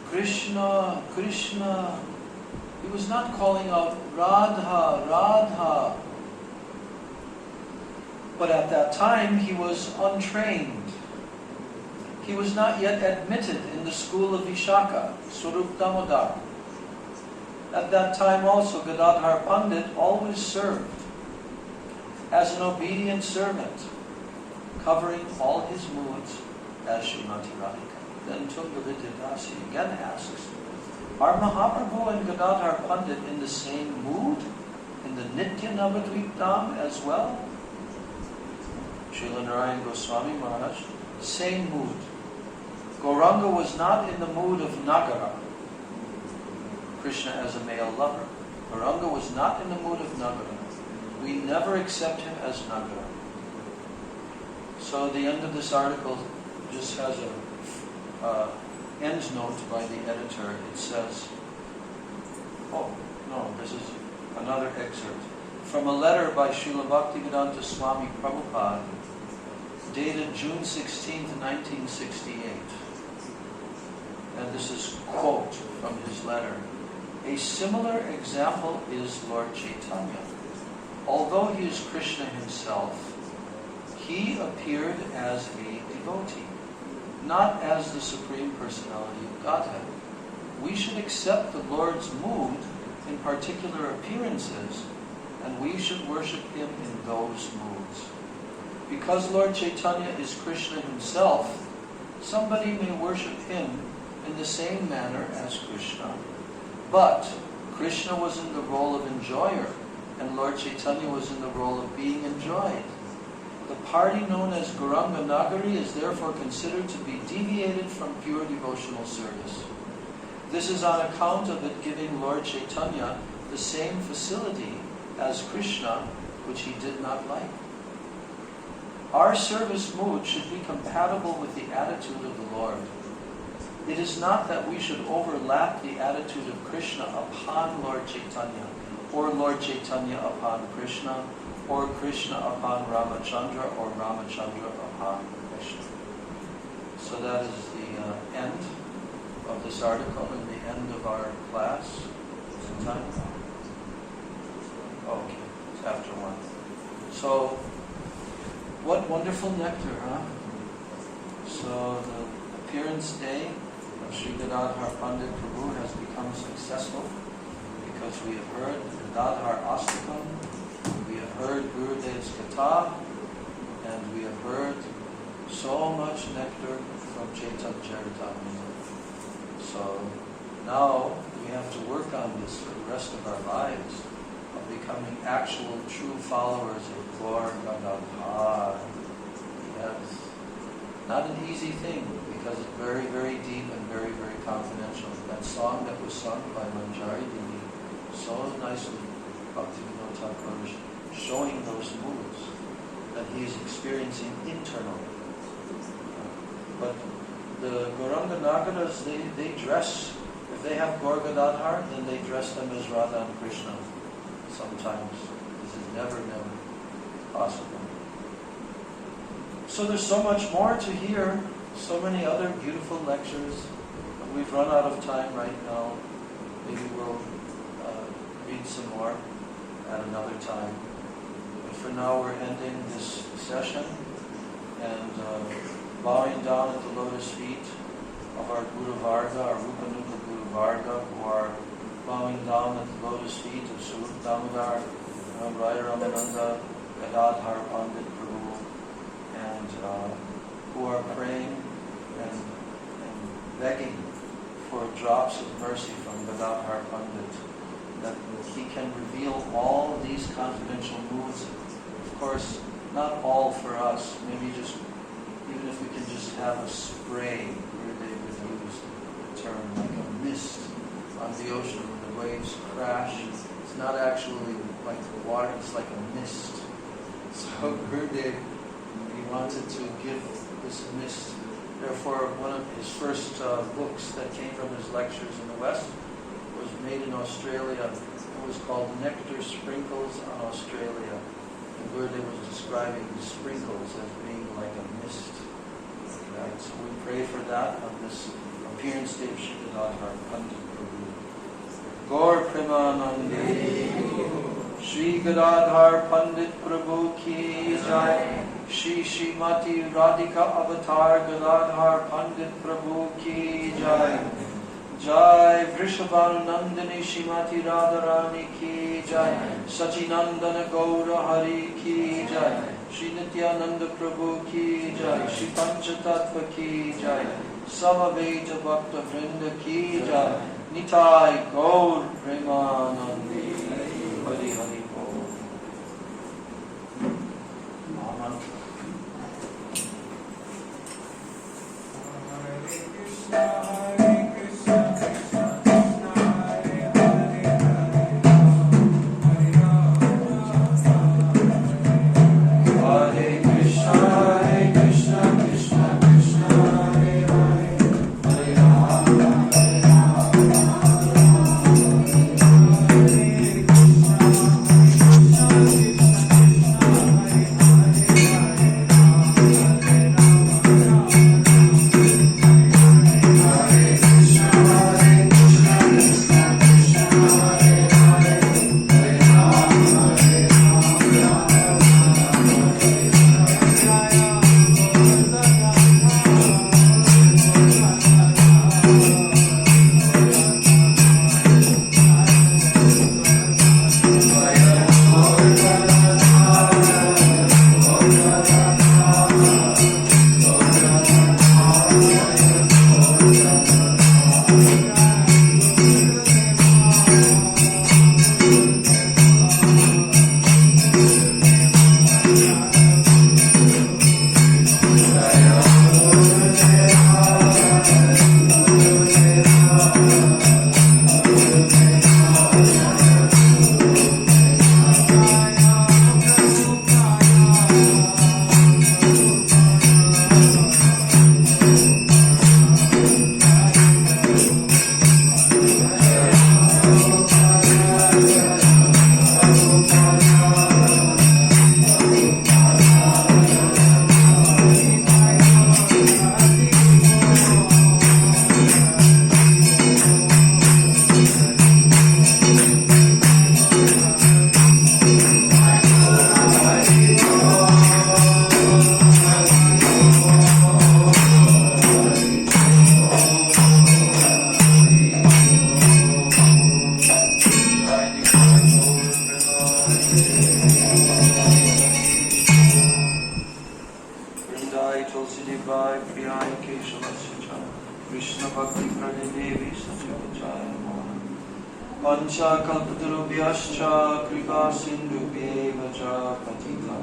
Krishna, Krishna. He was not calling out, Radha, Radha. But at that time, he was untrained. He was not yet admitted in the school of Vishaka, Swarup Damodar. At that time also, Gadadhar Pandit always served as an obedient servant, covering all his moods as Srimati Radhika. Then Tunga Vidya Dasi again asks, are Mahaprabhu and Gadadhar Pandit in the same mood, in the Nitya Navadvip Dham as well? Srila Narayan Goswami Maharaj, same mood. Gauranga was not in the mood of Nagara, Krishna as a male lover. Gauranga was not in the mood of Nagara. We never accept him as Nagara. So the end of this article just has a end note by the editor. It says, oh, no, this is another excerpt. from a letter by Srila Bhaktivedanta Swami Prabhupada, dated June 16, 1968. And this is a quote from his letter. A similar example is Lord Chaitanya. Although he is Krishna himself, he appeared as a devotee, not as the Supreme Personality of Godhead. We should accept the Lord's mood in particular appearances, and we should worship him in those moods. Because Lord Chaitanya is Krishna himself, somebody may worship him in the same manner as Krishna. But Krishna was in the role of enjoyer, and Lord Chaitanya was in the role of being enjoyed. The party known as Gauranga Nagari is therefore considered to be deviated from pure devotional service. This is on account of it giving Lord Chaitanya the same facility as Krishna, which he did not like. Our service mood should be compatible with the attitude of the Lord. It is not that we should overlap the attitude of Krishna upon Lord Chaitanya, or Lord Chaitanya upon Krishna, or Krishna upon Ramachandra, or Ramachandra upon Krishna. So that is the end of this article and the end of our class. Sometime? Okay, it's after 1. So, what wonderful nectar, huh? So the appearance day of Sri Gadadhar Pandit Prabhu has become successful because we have heard Gadadhar Astakam, we have heard Gurudev's Katha, and we have heard so much nectar from Chaitanya Charitamrita. So now we have to work on this for the rest of our lives, of becoming actual true followers of Gaur Gadadhar. Yes. Not an easy thing, because it's very, very deep and very, very confidential. That song that was sung by Manjari Devi, so nicely, Bhaktivinoda Thakur, showing those moods that he is experiencing internally. But the Gauranga Nagaras, they dress, if they have Gaur Gadadhar, then they dress them as Radha and Krishna sometimes. This is never, never possible. So there's so much more to hear, so many other beautiful lectures. We've run out of time right now. Maybe we'll read some more at another time. But for now we're ending this session and bowing down at the lotus feet of our Guru Varga, our Rupanuga Guru Varga, who are bowing down at the lotus feet of Swarup Damodar, Raya Ramananda, Gadadhar Pandit Prabhu, and who are praying and begging for drops of mercy from Gadadhar Pandit, that he can reveal all these confidential moods. Of course, not all for us, maybe just, even if we can just have a spray, where they would use the term, like a mist on the ocean when the waves crash. It's not actually like the water, it's like a mist. So Gurudev, he wanted to give this mist. Therefore, one of his first books that came from his lectures in the West was made in Australia. It was called Nectar Sprinkles on Australia. And Gurudev was describing the sprinkles as being like a mist. Right? So we pray for that on this appearance day of Sri Gadadhar Pandit Prabhu. Gaur Premanande Sri Gadadhar Pandit Prabhu ki jai. Shri Srimati Radhika Avatar Gadadhar Pandit Prabhu ki jai. Jai Vrishabhanandani Srimati Radharani ki jai. Sachinandana Gaura Hari ki jai. Shri Nityananda Prabhu ki jai. Shri Panchatattva ki jai. Samaveta Bhakta Vrinda ki jai. Nitai Gaur Premanandi Hari Hari Bol. Amen. Hare Krishna, Krishna Krishna, Hare Hare, Hare Rama, Hare Krishna, Krishna Krishna, Hare Hare, Hare Rama, Hare Rama, Hare Krishna. Vrindai Tulsi Devai Priyai Keshavasya Cha Krishna Bhakti Pradadevi Satyavachaya Namaha Pancha Kalpatarubhyascha Kripa Sindhubhyeva Cha Patita